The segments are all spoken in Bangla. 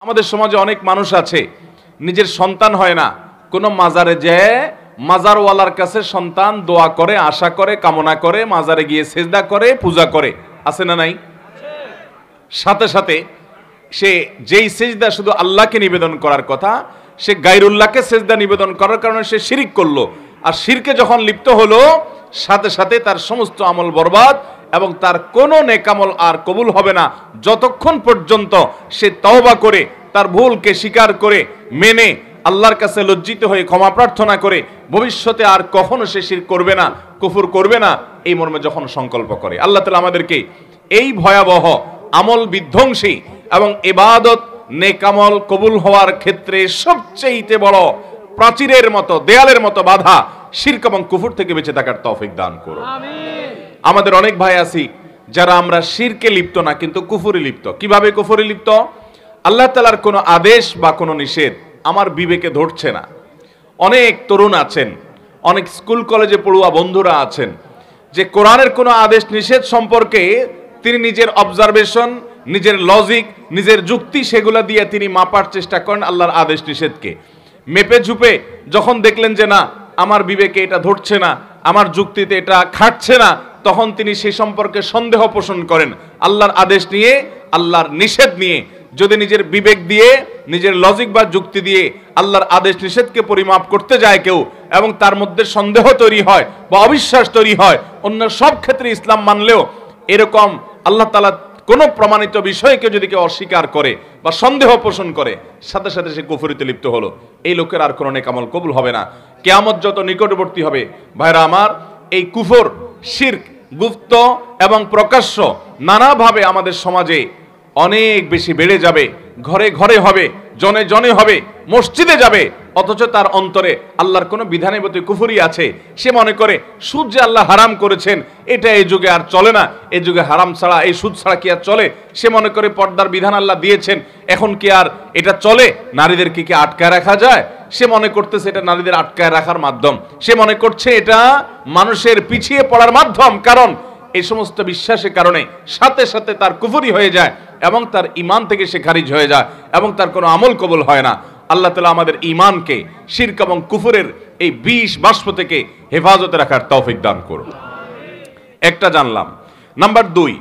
আমাদের সমাজে অনেক মানুষ আছে নিজের সন্তান হয় না, কোনো মাজারে যায় মাজারওয়ালার কাছে সন্তান দোয়া করে, আশা করে, কামনা করে, মাজারে গিয়ে সেজদা করে, পূজা করে, আছে না নাই? সাথে সাথে সে যেই সেজদা শুধু আল্লাহকে নিবেদন করার কথা, সে গায়রুল্লাহকে সেজদা নিবেদন করার কারণে সে শিরক করলো। আর শিরকে যখন লিপ্ত হলো, সাথে সাথে তার সমস্ত আমল বরবাদ এবং তার কোনো নেক আমল আর কবুল হবে না যতক্ষণ পর্যন্ত সে তওবা করে তার ভুলকে স্বীকার করে মেনে আল্লাহর কাছে লজ্জিত হয়ে ক্ষমা প্রার্থনা করে ভবিষ্যতে আর কখনো সে শিরক করবে না, কুফর করবে না, এই মর্মে যখন সংকল্প করে। আল্লাহ তাআলা আমাদেরকে এই ভয়াবহ আমল বিধ্বংসী এবং ইবাদত নেক আমল কবুল হওয়ার ক্ষেত্রে সবচেয়ে বড় প্রাচীরের মতো, দেয়ালের মতো বাধা শিরক এবং কুফর থেকে বেঁচে থাকার তৌফিক দান করুন। আমিন। আমাদের অনেক ভাই আছি যারা আমরা শিরকে লিপ্ত না কিন্তু কুফরে লিপ্ত। কিভাবে কুফরে লিপ্ত? আল্লাহ তাআলার কোনো আদেশ বা কোনো নিষেধ আমার বিবেকে ধরছে না। অনেক তরুণ আছেন, অনেক স্কুল কলেজে পড়ুয়া বন্ধুরা আছেন যে কোরআনের কোনো আদেশ নিষেধ সম্পর্কে তিনি নিজের অবজারভেশন, নিজের লজিক, নিজের যুক্তি সেগুলা দিয়ে তিনি মাপার চেষ্টা করেন আল্লাহর আদেশ নিষেধকে। মেপে ঝুপে যখন দেখলেন যে না আমার বিবেকে এটা ধরছে না, আমার যুক্তিতে এটা খাটছে না, তখন তিনি সে সম্পর্কে সন্দেহ পোষণ করেন। আল্লাহর আদেশ নিয়ে, আল্লাহর নিষেধ নিয়ে যদি নিজের বিবেক দিয়ে, নিজের লজিক বা যুক্তি দিয়ে আল্লাহর আদেশ নিষেধকে পরিমাপ করতে যায় কেউ এবং তার মধ্যে সন্দেহ তৈরি হয় বা অবিশ্বাস তৈরি হয়, অন্য সব ক্ষেত্রে ইসলাম মানলেও এরকম আল্লাহ তাআলা কোনো প্রমাণিত বিষয়কে যদি কেউ অস্বীকার করে বা সন্দেহ পোষণ করে, সাথে সাথে সে কুফরিতে লিপ্ত হলো। এই লোকের আর কোনো নেক আমল কবুল হবে না। কিয়ামত যত নিকটবর্তী হবে ভাইরা আমার, এই কুফর, শিরক গুপ্ত এবং প্রকাশ্য নানাভাবে আমাদের সমাজে অনেক বেশি বেড়ে যাবে। ঘরে ঘরে হবে, জনে জনে হবে, মসজিদে যাবে, অথচ তার অন্তরে আল্লাহর কোনো বিধানের প্রতি কুফরি আছে। সে মনে করে সুদ যে আল্লাহ হারাম করেছেন এটা এই যুগে আর চলে না, এই যুগে হারাম ছাড়া, এই সুদ ছাড়া কি আর চলে? সে মনে করে পর্দার বিধান আল্লাহ দিয়েছেন, এখন কি আর এটা চলে? নারীদেরকে কি আটকায় রাখা যায়? সে মনে করতেছে এটা নারীদের আটকায় রাখার মাধ্যম, সে মনে করছে এটা মানুষের পিছিয়ে পড়ার মাধ্যম। কারণ এই সমস্ত বিশ্বাসের কারণে সাথে সাথে তার কুফরি হয়ে যায় এবং তার ঈমান থেকে সে খারিজ হয়ে যায় এবং তার কোনো আমল কবুল হয় না। আল্লাহ তাআলা আমাদের ঈমানকে শিরক এবং কুফরের এই বিষ বাষ্প থেকে হেফাজতে রাখার তৌফিক দান করুন। একটা জানলাম। নাম্বার 2,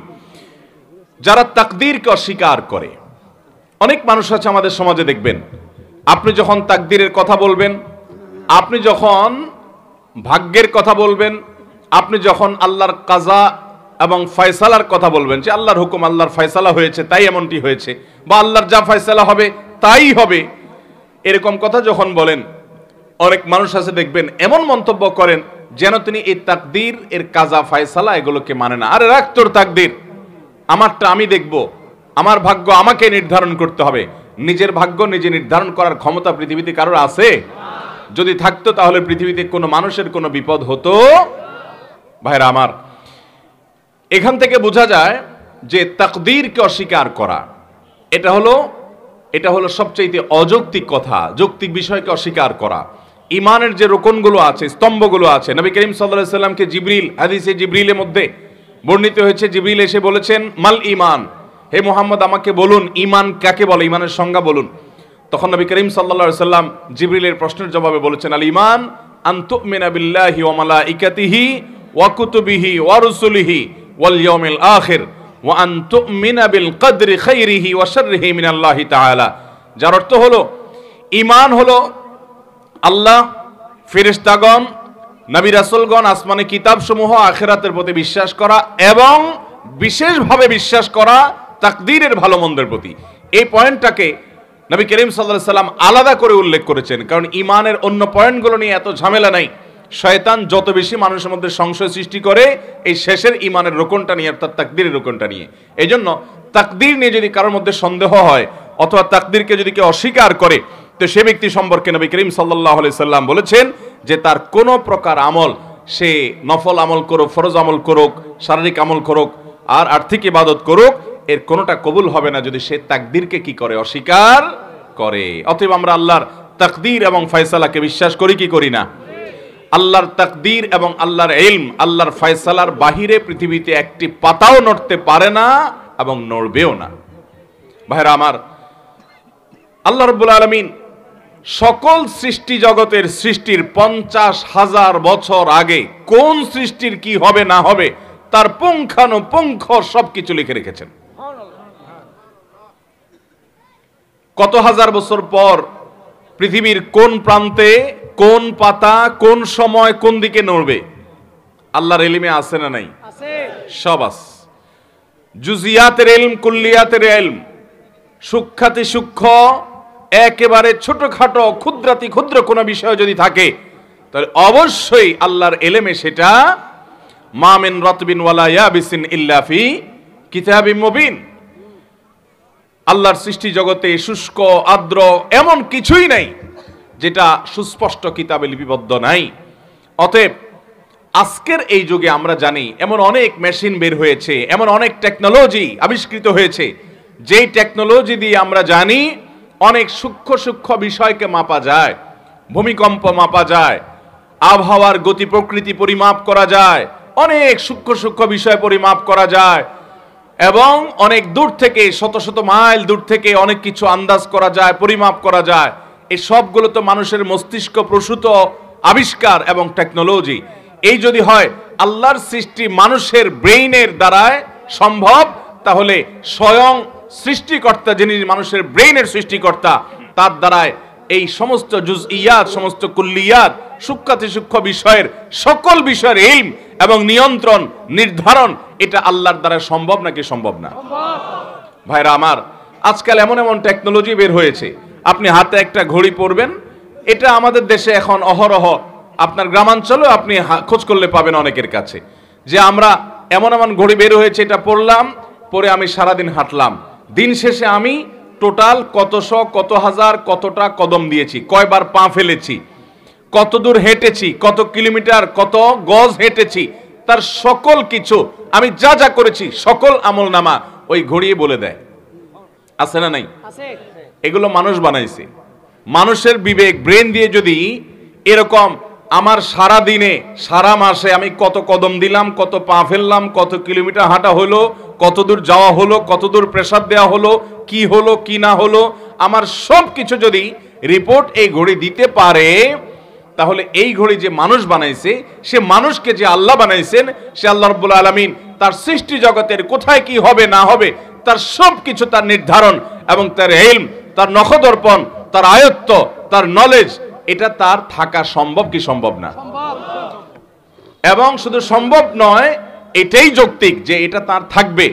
যারা তাকদীরকে অস্বীকার করে। অনেক মানুষ আছে আমাদের সমাজে, দেখবেন আপনি যখন তাকদীরের কথা বলবেন, আপনি যখন ভাগ্যের কথা বলবেন, আপনি যখন আল্লাহর কাজা এবং ফয়সালার কথা বলবেন যে আল্লাহর হুকুম, আল্লাহর ফয়সালা হয়েছে তাই এমনটি হয়েছে, বা আল্লাহর যা ফয়সালা হবে তাই হবে, এরকম কথা যখন বলেন, অনেক মানুষ আছে দেখবেন এমন মন্তব্য করেন যেন তিনি এই তাকদীর এর কাজা ফয়সালা এগুলোকে মানে না। আরে রাখ তোর তাকদীর, আমারটা আমি দেখব, আমার ভাগ্য আমাকে নির্ধারণ করতে হবে। নিজের ভাগ্য নিজে নির্ধারণ করার ক্ষমতা পৃথিবীতে কারোর আছে? যদি থাকতো তাহলে পৃথিবীতে কোনো মানুষের কোনো বিপদ হতো? ভাইরা আমার, এখান থেকে বোঝা যায় যে তাকদীরকে অস্বীকার করা এটা হলো সবচেয়ে অযৌক্তিক কথা। যৌক্তিক বিষয়কে অস্বীকার করা। ঈমানের যে রোকনগুলো আছে, স্তম্ভগুলো আছে, নবী করিম সাল্লাল্লাহু আলাইহি সাল্লামকে জিবরিল, হাদিসে জিবরিলের মধ্যে বর্ণিত হয়েছে, জিবরিল এসে বলেছেন মাল ঈমান, হে মুহাম্মদ আমাকে বলুন ঈমান কাকে বলে, ঈমানের সংজ্ঞা বলুন। তখন নবী করিম সাল্লাল্লাহু আলাইহি সাল্লাম জিবরিলের প্রশ্নের জবাবে বলেছেন আল ঈমান আন তুমিনা বিল্লাহি ওয়া মালাইকাতিহি ওয়া কুতুবিহি ওয়া রুসুলিহি ওয়াল ইয়াউমিল আখির ওয়া আন তুমিনা বিল কদরি খাইরিহি ওয়া শাররিহি মিনাল্লাহি তাআলা। যার অর্থ হলো ঈমান হলো আল্লাহ, ফেরেশতাগণ, নবী রাসূলগণ, আসমানি কিতাবসমূহ, আখিরাতের প্রতি বিশ্বাস করা এবং বিশেষভাবে বিশ্বাস করা তাকদীরের ভালো মন্দের প্রতি। এই পয়েন্টটাকে নবী করিম সাল্লাল্লাহু আলাইহি সাল্লাম আলাদা করে উল্লেখ করেছেন, কারণ ঈমানের অন্য পয়েন্টগুলো নিয়ে এত ঝামেলা নাই। শয়তান যত বেশি মানুষের মধ্যে সংশয় সৃষ্টি করে এই শেষের ঈমানের রোকনটা নিয়ে, অর্থাৎ তাকদীরের রোকনটা নিয়ে। এই জন্য তাকদীর নিয়ে যদি কারোর মধ্যে সন্দেহ হয় অথবা তাকদীরকে যদি কেউ অস্বীকার করে, তো সে ব্যক্তি সম্পর্কে নবী করিম সাল্লাল্লাহু আলাইহি সাল্লাম বলেছেন যে তার কোনো প্রকার আমল, সে নফল আমল করুক, ফরজ আমল করুক, শারীরিক আমল করুক আর আর্থিক ইবাদত করুক, এর কোনোটা কবুল হবে না যদি সে তাকদীরকে কি করে, অস্বীকার করে। অতএব আমরা আল্লাহর তাকদীর এবং ফয়সালাকে বিশ্বাস করি কি করি না? আল্লাহর তাকদীর এবং আল্লাহর ইলম, আল্লাহর ফয়সালার বাহিরে পৃথিবীতে একটি পাতাও নড়তে পারে না এবং নড়বেও না। ভাইরা আমার, আল্লাহ রাব্বুল আলামিন সকল সৃষ্টি জগতের সৃষ্টির 50,000 বছর আগে কোন সৃষ্টির কি হবে না হবে তার পুঙ্খানুপুঙ্খ সবকিছু লিখে রেখেছেন। কত হাজার বছর পর পৃথিবীর কোন প্রান্তে কোন পাতা কোন সময় কোন দিকে নড়বে আল্লাহর ইলমে আছে না নাই? সব আছে। জুজিয়াতের ইলম, কুল্লিয়াতের ইলম, সূক্ষ্মাতি সূক্ষ্ম একেবারে ছোটখাটো ক্ষুদ্রাতি ক্ষুদ্র কোনো বিষয় যদি থাকে তাহলে অবশ্যই আল্লাহর ইলমে সেটা মা মিন রাতবিন ওয়ালা ইয়াবিসিন ইল্লা ফি কিতাবিম মুবিন। আল্লাহর সৃষ্টি জগতে শুষ্ক আর্দ্র এমন কিছুই নাই যেটা সুস্পষ্ট কিতাবে লিপিবদ্ধ নাই। অতএব আজকের এই যুগে আমরা জানি এমন অনেক মেশিন বের হয়েছে, এমন অনেক টেকনোলজি আবিষ্কৃত হয়েছে, যেই টেকনোলজি দিয়ে আমরা জানি অনেক সূক্ষ্ম সূক্ষ্ম বিষয়কে মাপা যায়, ভূমিকম্প মাপা যায়, আবহাওয়ার গতি প্রকৃতি পরিমাপ করা যায়, অনেক সূক্ষ্ম সূক্ষ্ম বিষয় পরিমাপ করা যায় এবং অনেক দূর থেকে শত শত মাইল দূর থেকে অনেক কিছু আন্দাজ করা যায়, পরিমাপ করা যায়। এই সবগুলো তো মানুষের মস্তিষ্ক প্রসূত আবিষ্কার এবং টেকনোলজি। এই যদি হয় আল্লাহর সৃষ্টি মানুষের ব্রেইনের দ্বারায় সম্ভব, তাহলে স্বয়ং সৃষ্টিকর্তা যিনি মানুষের ব্রেইনের সৃষ্টিকর্তা তার দ্বারায় এই সমস্ত জুজইয়াত, সমস্ত কুল্লিয়াত, সূক্ষ্মাতি সূক্ষ্ম বিষয়ের সকল বিষয়ের ইলম এবং নিয়ন্ত্রণ নির্ধারণ এটা আল্লাহর দ্বারা সম্ভব নাকি সম্ভব না? ভাইরা আমার, আজকাল এমন এমন টেকনোলজি বের হয়েছে, আপনি হাতে একটা ঘড়ি পরবেন, এটা আমাদের দেশে এখন অহরহ, আপনার গ্রামাঞ্চলেও আপনি খোঁজ করলে পাবেন অনেকের কাছে, যে আমরা এমন এমন ঘড়ি বের হয়েছে, এটা পরলাম, পরে আমি সারাদিন হাঁটলাম, দিন শেষে আমি টোটাল কতশো কত হাজার কতটা কদম দিয়েছি, কয়বার পা ফেলেছি, কত দূর হেঁটেছি, কত কিলোমিটার কত গজ হেঁটেছি, তার সকল কিছু আমি যা যা করেছি সকল আমল নামা ওই ঘড়িয়ে বলে দেয়। আছে না নাই? এগুলো মানুষ বানাইছে। মানুষের বিবেক ব্রেন দিয়ে যদি এরকম আমার সারা দিনে সারা মাসে আমি কত কদম দিলাম, কত পা ফেললাম, কত কিলোমিটার হাঁটা হলো, কত দূর যাওয়া হলো, কত দূর প্রেসার দেওয়া হলো, কি না হলো, আমার সব কিছু যদি রিপোর্ট এই ঘড়ি দিতে পারে, তাহলে এই ঘড়ি যে মানুষ বানাইছে, সে মানুষকে যে আল্লাহ বানাইছেন, সে আল্লাহ রাব্বুল আলামিন তার সৃষ্টি জগতের কোথায় কি হবে না হবে তার সব কিছু, তার নির্ধারণ এবং তার ইলম, তার নখদর্পণ, তার আয়ত্ত, তার নলেজ, এটা তার থাকা সম্ভব কি সম্ভব না? এবং শুধু সম্ভব নয়, এটাই যৌক্তিক যে এটা তার থাকবে,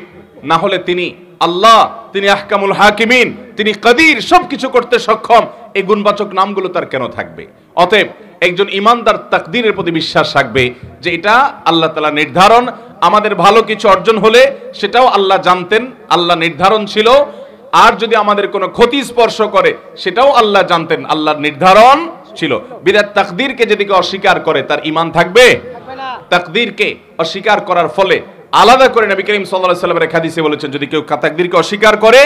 না হলে তিনি আল্লাহ, তিনি আহকামুল হাকিমিন, তিনি কাদির, সবকিছু করতে সক্ষম, এই গুণবাচক নামগুলো তার কেন থাকবে? অতএব একজন ইমানদার তাকদীরের প্রতি বিশ্বাস রাখবে যে এটা আল্লাহ তাআলা নির্ধারণ। আমাদের ভালো কিছু অর্জন হলে সেটাও আল্লাহ জানতেন, আল্লাহ নির্ধারণ ছিল, আর যদি আমাদের কোনো ক্ষতি স্পর্শ করে সেটাও আল্লাহ জানতেন, আল্লাহর নির্ধারণ ছিল। বিদাত তাকদীরকে যদি কেউ অস্বীকার করে তার ঈমান থাকবে? তাকদীরকে অস্বীকার করার ফলে আলাদা করে নবী করিম সাল্লাল্লাহু আলাইহি ওয়াসাল্লামের হাদিসে বলেছেন, যদি কেউ তাকদীরকে অস্বীকার করে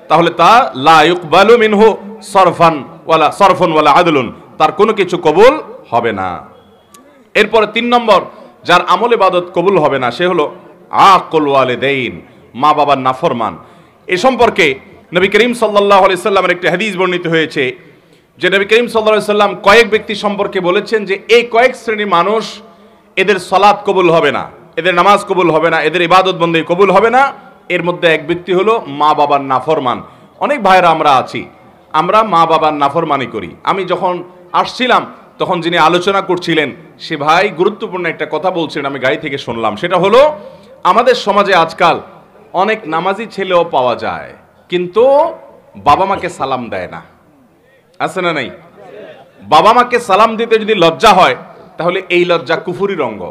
তাহলে তা লা ইউকবালু মিনহু সরফুন ওয়ালা আদলুন, তার কোনো কিছু কবুল হবে না। এরপরে 3 নম্বর যার আমল ইবাদত কবুল হবে না সে হলো আকুল ওয়ালিদাইন, মা বাবার নাফরমান। এই সম্পর্কে নবী করিম সাল্লাল্লাহু আলাইহি ওয়াসাল্লামের একটি হাদিস বর্ণিত হয়েছে যে নবী করিম সাল্লাল্লাহু আলাইহি ওয়াসাল্লাম কয়েক ব্যক্তি সম্পর্কে বলেছেন যে এই কয়েক শ্রেণীর মানুষ, এদের সালাত কবুল হবে না, এদের নামাজ কবুল হবে না, এদের ইবাদত বন্দেগী কবুল হবে না। এর মধ্যে এক ব্যক্তি হলো মা বাবার নাফরমান। অনেক ভাইরা আমরা আছি, আমরা মা বাবার নাফরমানি করি। আমি যখন আসছিলাম তখন যিনি আলোচনা করছিলেন সে ভাই গুরুত্বপূর্ণ একটা কথা বলছিলেন, আমি গাড়ি থেকে শুনলাম। সেটা হলো আমাদের সমাজে আজকাল অনেক নামাজি ছেলেও পাওয়া যায় কিন্তু বাবা মাকে সালাম দেয় না। আছে না নাই? বাবা মাকে সালাম দিতে যদি লজ্জা হয় তাহলে এই লজ্জা কুফুরির অঙ্গ।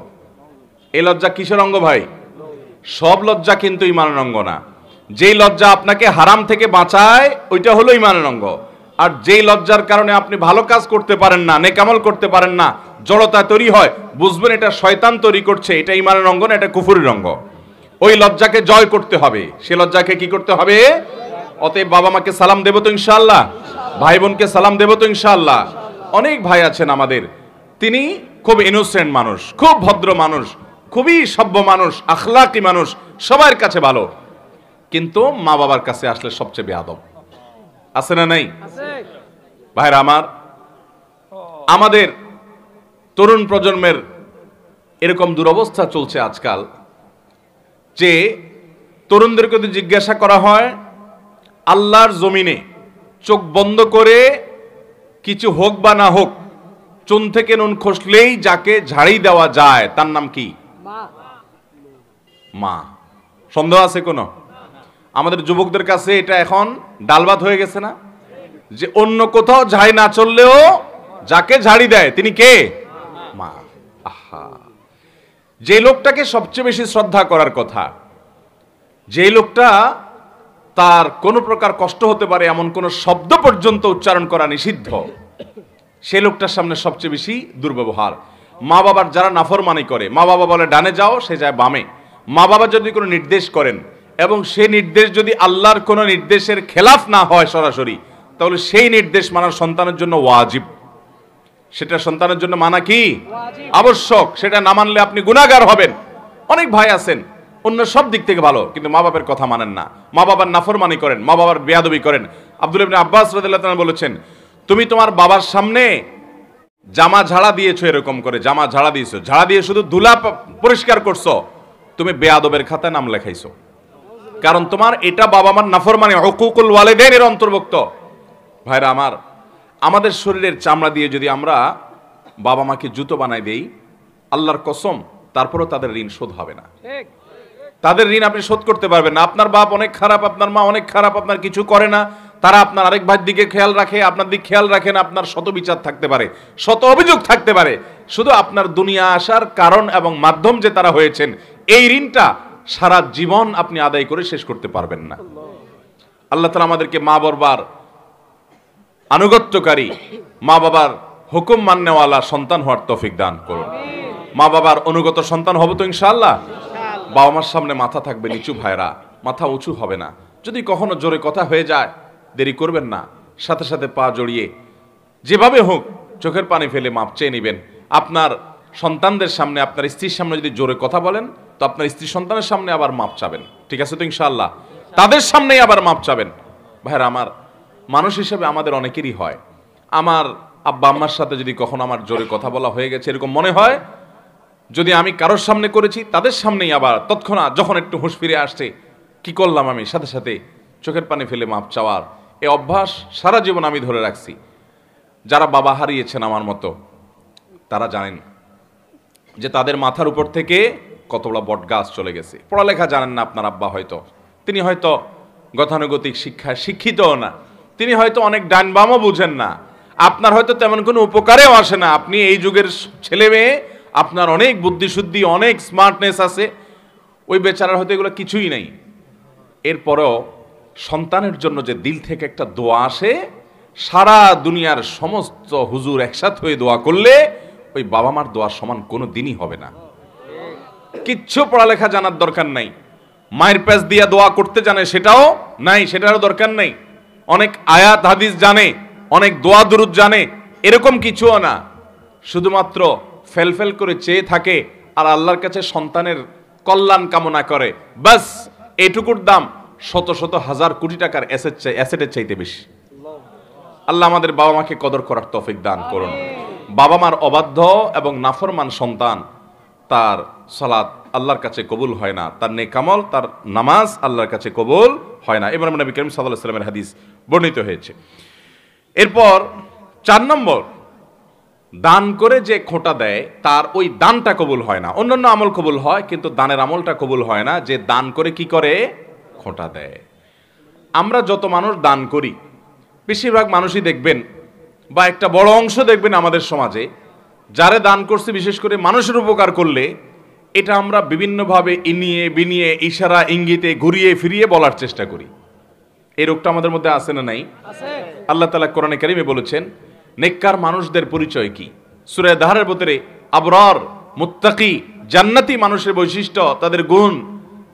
এই লজ্জা কিসের অঙ্গ ভাই? সব লজ্জা কিন্তু ঈমানের অঙ্গ না। যেই লজ্জা আপনাকে হারাম থেকে বাঁচায় ওইটা হলো ঈমানের অঙ্গ। আর যেই লজ্জার কারণে আপনি ভালো কাজ করতে পারেন না, নেক আমল করতে পারেন না, জড়তা তৈরি হয়, বুঝবেন এটা শয়তান তৈরি করছে, এটা ঈমানের অঙ্গ না, এটা কুফুরির অঙ্গ। ওই লজ্জাকে জয় করতে হবে, সে লজ্জাকে কি করতে হবে? অতএব বাবা মাকে সালাম দেব তো ইনশাআল্লাহ, ভাই বোনকে সালাম দেব তো ইনশাআল্লাহ। অনেক ভাই আছেন আমাদের, তিনি খুব ইনোসেন্ট মানুষ, খুব ভদ্র মানুষ, খুবই সভ্য মানুষ, আখলাকি মানুষ, সবার কাছে ভালো, কিন্তু মা বাবার কাছে আসলে সবচেয়ে বেয়াদব। আছে না নাই? ভাইরা আমার, আমাদের তরুণ প্রজন্মের এরকম দুরবস্থা চলছে আজকাল যে তরুণদেরকে যদি জিজ্ঞাসা করা হয় আল্লাহর জমিনে চোখ বন্ধ করে কিছু হোক বা না হোক চুন থেকে নুন খসলেই যাকে ঝাড়ি দেওয়া যায় তার নাম কি? মা। সন্দেহ আছে কোনো? আমাদের যুবকদের কাছে এটা এখন ডালভাত হয়ে গেছে না, যে অন্য কোথাও ঝাড়ি না চললেও যাকে ঝাড়ি দেয় তিনি কে? মা। আহা, যে লোকটাকে সবচেয়ে বেশি শ্রদ্ধা করার কথা, যে লোকটা তার কোনো প্রকার কষ্ট হতে পারে এমন কোন শব্দ পর্যন্ত উচ্চারণ করা নিষিদ্ধ, সে লোকটার সামনে সবচেয়ে বেশি দুর্ব্যবহার। মা বাবার যারা নাফরমানি করে, মা বাবা বলে ডানে যাও, সে যায় বামে। মা বাবা যদি কোনো নির্দেশ করেন এবং সেই নির্দেশ যদি আল্লাহর কোনো নির্দেশের খেলাফ না হয় সরাসরি, তাহলে সেই নির্দেশ মানার সন্তানের জন্য ওয়াজিব। সেটা সন্তানের জন্য মানা কি? আবশ্যক। সেটা না মানলে আপনি গুনাহগার হবেন। অনেক ভাই আছেন অন্য সব দিক থেকে ভালো, কিন্তু মা বাবার কথা মানেন না, মা বাবার নাফরমানি করেন, মা বাবার বেয়াদবি করেন। আব্দুল্লাহ ইবনে আব্বাস রাদিয়াল্লাহু তাআলা বলেছেন, তুমি তোমার বাবার সামনে জামা ঝাড়া দিয়েছো, এরকম করে জামা ঝাড়া দিয়েছো, ঝাড়া দিয়ে শুধু ধুলা পরিষ্কার করছো, তুমি বেয়াদবের খাতায় নাম লেখাইছো। কারণ তোমার এটা বাবা মার নাফরমানি, হুকুকুল ওয়ালিদাইনের অন্তর্ভুক্ত। ভাইরা আমার, আমাদের শরীরের চামড়া দিয়ে যদি আমরা বাবা মাকে জুতো বানাই দেই, আল্লাহর কসম তারপরও তাদের ঋণ শোধ হবে না। তাদের ঋণ আপনি শোধ করতে পারবেন না। আপনার বাপ অনেক খারাপ, আপনার মা অনেক খারাপ, আপনার কিছু করে না, তারা আপনার আরেক ভাইয়ের দিকে খেয়াল রাখে, আপনার দিকে খেয়াল রাখে না, আপনার শত বিচার থাকতে পারে, শত অভিযোগ থাকতে পারে, শুধু আপনার দুনিয়া আসার কারণ এবং মাধ্যম যে তারা হয়েছেন, এই ঋণটা সারা জীবন আপনি আদায় করে শেষ করতে পারবেন না। আল্লাহ তাআলা আমাদেরকে মা বাবার আনুগত্যকারী, মা বাবার হুকুম মাননেওয়ালা সন্তান হওয়ার তৌফিক দান করুন। মা বাবার অনুগত সন্তান হব তো ইনশাআল্লাহ। বাবা মার সামনে মাথা থাকবে নিচু, ভাইরা, মাথা উঁচু হবে না। যদি কখনো জোরে কথা হয়ে যায়, দেরি করবেন না, সাথে সাথে পা জড়িয়ে যেভাবে হোক চোখের পানি ফেলে মাপ চেয়ে নেবেন। আপনার সন্তানদের সামনে, আপনার স্ত্রীর সামনে যদি জোরে কথা বলেন, তো আপনার স্ত্রী সন্তানের সামনে আবার মাপ চাবেন, ঠিক আছে তো ইনশাআল্লাহ? তাদের সামনেই আবার মাপ চাবেন। ভাইরা আমার, মানুষ হিসেবে আমাদের অনেকেরই হয়, আমার আব্বা আম্মার সাথে যদি কখনো আমার জোরে কথা বলা হয়ে গেছে এরকম মনে হয়, যদি আমি কারোর সামনে করেছি তাদের সামনেই আবার তৎক্ষণাৎ যখন একটু হুঁশ ফিরে আসছে, কি করলাম আমি, সাথে সাথে চোখের পানি ফেলে মাপ চাওয়ার এই অভ্যাস সারা জীবন আমি ধরে রাখছি। যারা বাবা হারিয়েছেন আমার মতো, তারা জানেন যে তাদের মাথার উপর থেকে কত বড় বট গাছ চলে গেছে। পড়ালেখা জানেন না আপনার আব্বা, হয়তো তিনি হয়তো গতানুগতিক শিক্ষায় শিক্ষিতও না, তিনি হয়তো অনেক ডান বামও বুঝেন না, আপনার হয়তো তেমন কোনো উপকারেও আসে না। আপনি এই যুগের ছেলে মেয়ে, আপনার অনেক বুদ্ধিশুদ্ধি, অনেক স্মার্টনেস আছে, ওই বেচারার হয়তো এগুলো কিছুই নেই। এরপরেও সন্তানের জন্য যে দিল থেকে একটা দোয়া আসে, সারা দুনিয়ার সমস্ত হুজুর একসাথে হয়ে দোয়া করলে ওই বাবা মার দোয়ার সমান কোনো দিনই হবে না। কিচ্ছু পড়ালেখা জানার দরকার নাই, মায়ের প্যাচ দিয়া দোয়া করতে জানে সেটাও নাই, সেটারও দরকার নাই। অনেক আয়াত হাদিস জানে, অনেক দোয়া দুরুদ জানে, এরকম কিছুও না। শুধুমাত্র ফেলফেল করে চেয়ে থাকে আর আল্লাহর কাছে সন্তানের কল্যাণ কামনা করে, বাস এটুকুর দাম শত শত হাজার কোটি টাকার অ্যাসেটের চাইতে বেশি। আল্লাহ আমাদের বাবা মাকে কদর করার তৌফিক দান করুন। বাবা মার অবাধ্য এবং নাফরমান সন্তান, তার সালাত আল্লাহর কাছে কবুল হয় না, তার নেকামল, তার নামাজ আল্লাহর কাছে কবুল হয় না। ইমাম নবী করিম সাল্লাল্লাহু আলাইহি ওয়াসাল্লামের হাদিস বর্ণিত হয়েছে। এরপর 4 নম্বর, দান করে যে খোঁটা দেয় তার ওই দানটা কবুল হয় না। অন্যান্য আমল কবুল হয়, কিন্তু দানের আমলটা কবুল হয় না। যে দান করে কি করে? খোঁটা দেয়। আমরা যত মানুষ দান করি, বেশিরভাগ মানুষই দেখবেন বা একটা বড় অংশ দেখবেন আমাদের সমাজে, যারা দান করছে বিশেষ করে মানুষের উপকার করলে, এটা আমরা বিভিন্নভাবে ইনিয়ে বিনিয়ে ইশারা ইঙ্গিতে ঘুরিয়ে ফিরিয়ে বলার চেষ্টা করি। এই রোগটা আমাদের মধ্যে আছে না নাই? আল্লাহ তাআলা কোরআনে কারিমে বলেছেন নেককার মানুষদের পরিচয় কি। সূরা দাহরের ভিতরে আবরার, মুত্তাকি, জান্নাতি মানুষের বৈশিষ্ট্য, তাদের গুণ,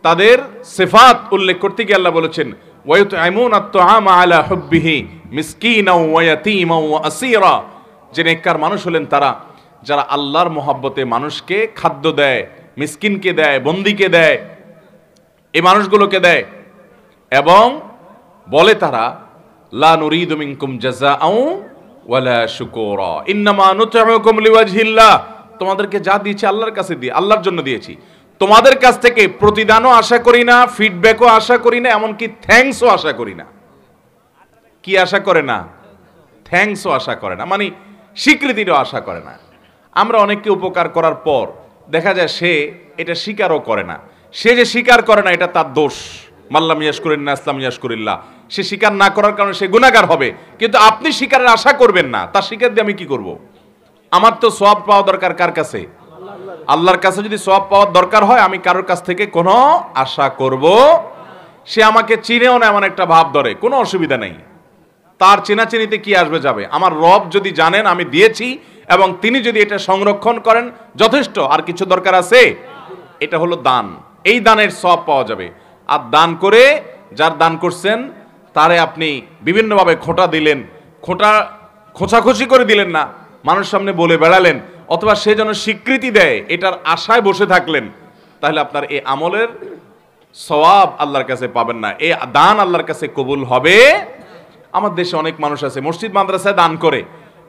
তাদের সিফাত উল্লেখ করতে গিয়ে আল্লাহ বলেছেন ওয়ায়ুতআইমুনা আত-তাআমা আলা হুব্বিহি মিসকিনাও ওয়া ইয়াতীমাও ওয়া আসীরা। যে নেককার মানুষ হলেন তারা যারা আল্লাহর মহব্বতে মানুষকে খাদ্য দেয়, মিসকিনকে দেয়, বন্দীকে দেয়, এই মানুষগুলোকে দেয়, এবং বলে তারা লা নুরিদু মিনকুম জাযাআও ওয়ালা শুকুরা ইন্নামা নুতইমুকুম লিওয়াজহিল্লাহ। তোমাদেরকে যা দিয়েছি আল্লাহর কাছে দিয়ে, আল্লাহর জন্য দিয়েছি। তোমাদের কাছ থেকে প্রতিদানও আশা করি না, ফিডব্যাকও আশা করি না, এমনকি থ্যাঙ্কসও আশা করি না। কি আশা করে না? থ্যাঙ্কসও আশা করে না, মানে স্বীকৃতিরও আশা করে না। আমরা অনেককে উপকার করার পর দেখা যায় সে এটা স্বীকারও করে না। সে যে স্বীকার করে না এটা তার দোষ। মাল্লাম ইয়াশকুরিল্লাহ ইসলাম ইয়াশকুরিল্লাহ। সে স্বীকার না করার কারণে সে গুনাহগার হবে, কিন্তু আপনি স্বীকারের আশা করবেন না। তার স্বীকার দিয়ে আমি কি করব? আমার তো সওয়াব পাওয়া দরকার কার কাছে? আল্লাহর কাছে। যদি সওয়াব পাওয়ার দরকার হয় আমি কারোর কাছ থেকে কোনো আশা করব? সে আমাকে চিনেও না এমন একটা ভাব ধরে, কোনো অসুবিধা নেই। তার চেনাচেনিতে কি আসবে যাবে? আমার রব যদি জানেন আমি দিয়েছি এবং তিনি যদি এটা সংরক্ষণ করেন যথেষ্ট, আর কিছু দরকার আছে? এটা হলো দান। এই দানের সওয়াব পাওয়া যাবে। আর দান করে যার দান করছেন তারে আপনি বিভিন্নভাবে খোঁটা দিলেন, খোঁচাখুচি করে দিলেন না, মানুষ সামনে বলে বেড়ালেন, অথবা সে যেন স্বীকৃতি দেয় এটার আশায় বসে থাকলেন, তাহলে আপনার এই আমলের সওয়াব আল্লাহর কাছে পাবেন না। এই দান আল্লাহর কাছে কবুল হবে। আমার দেশে অনেক মানুষ আছে মসজিদ মাদ্রাসায় দান করে,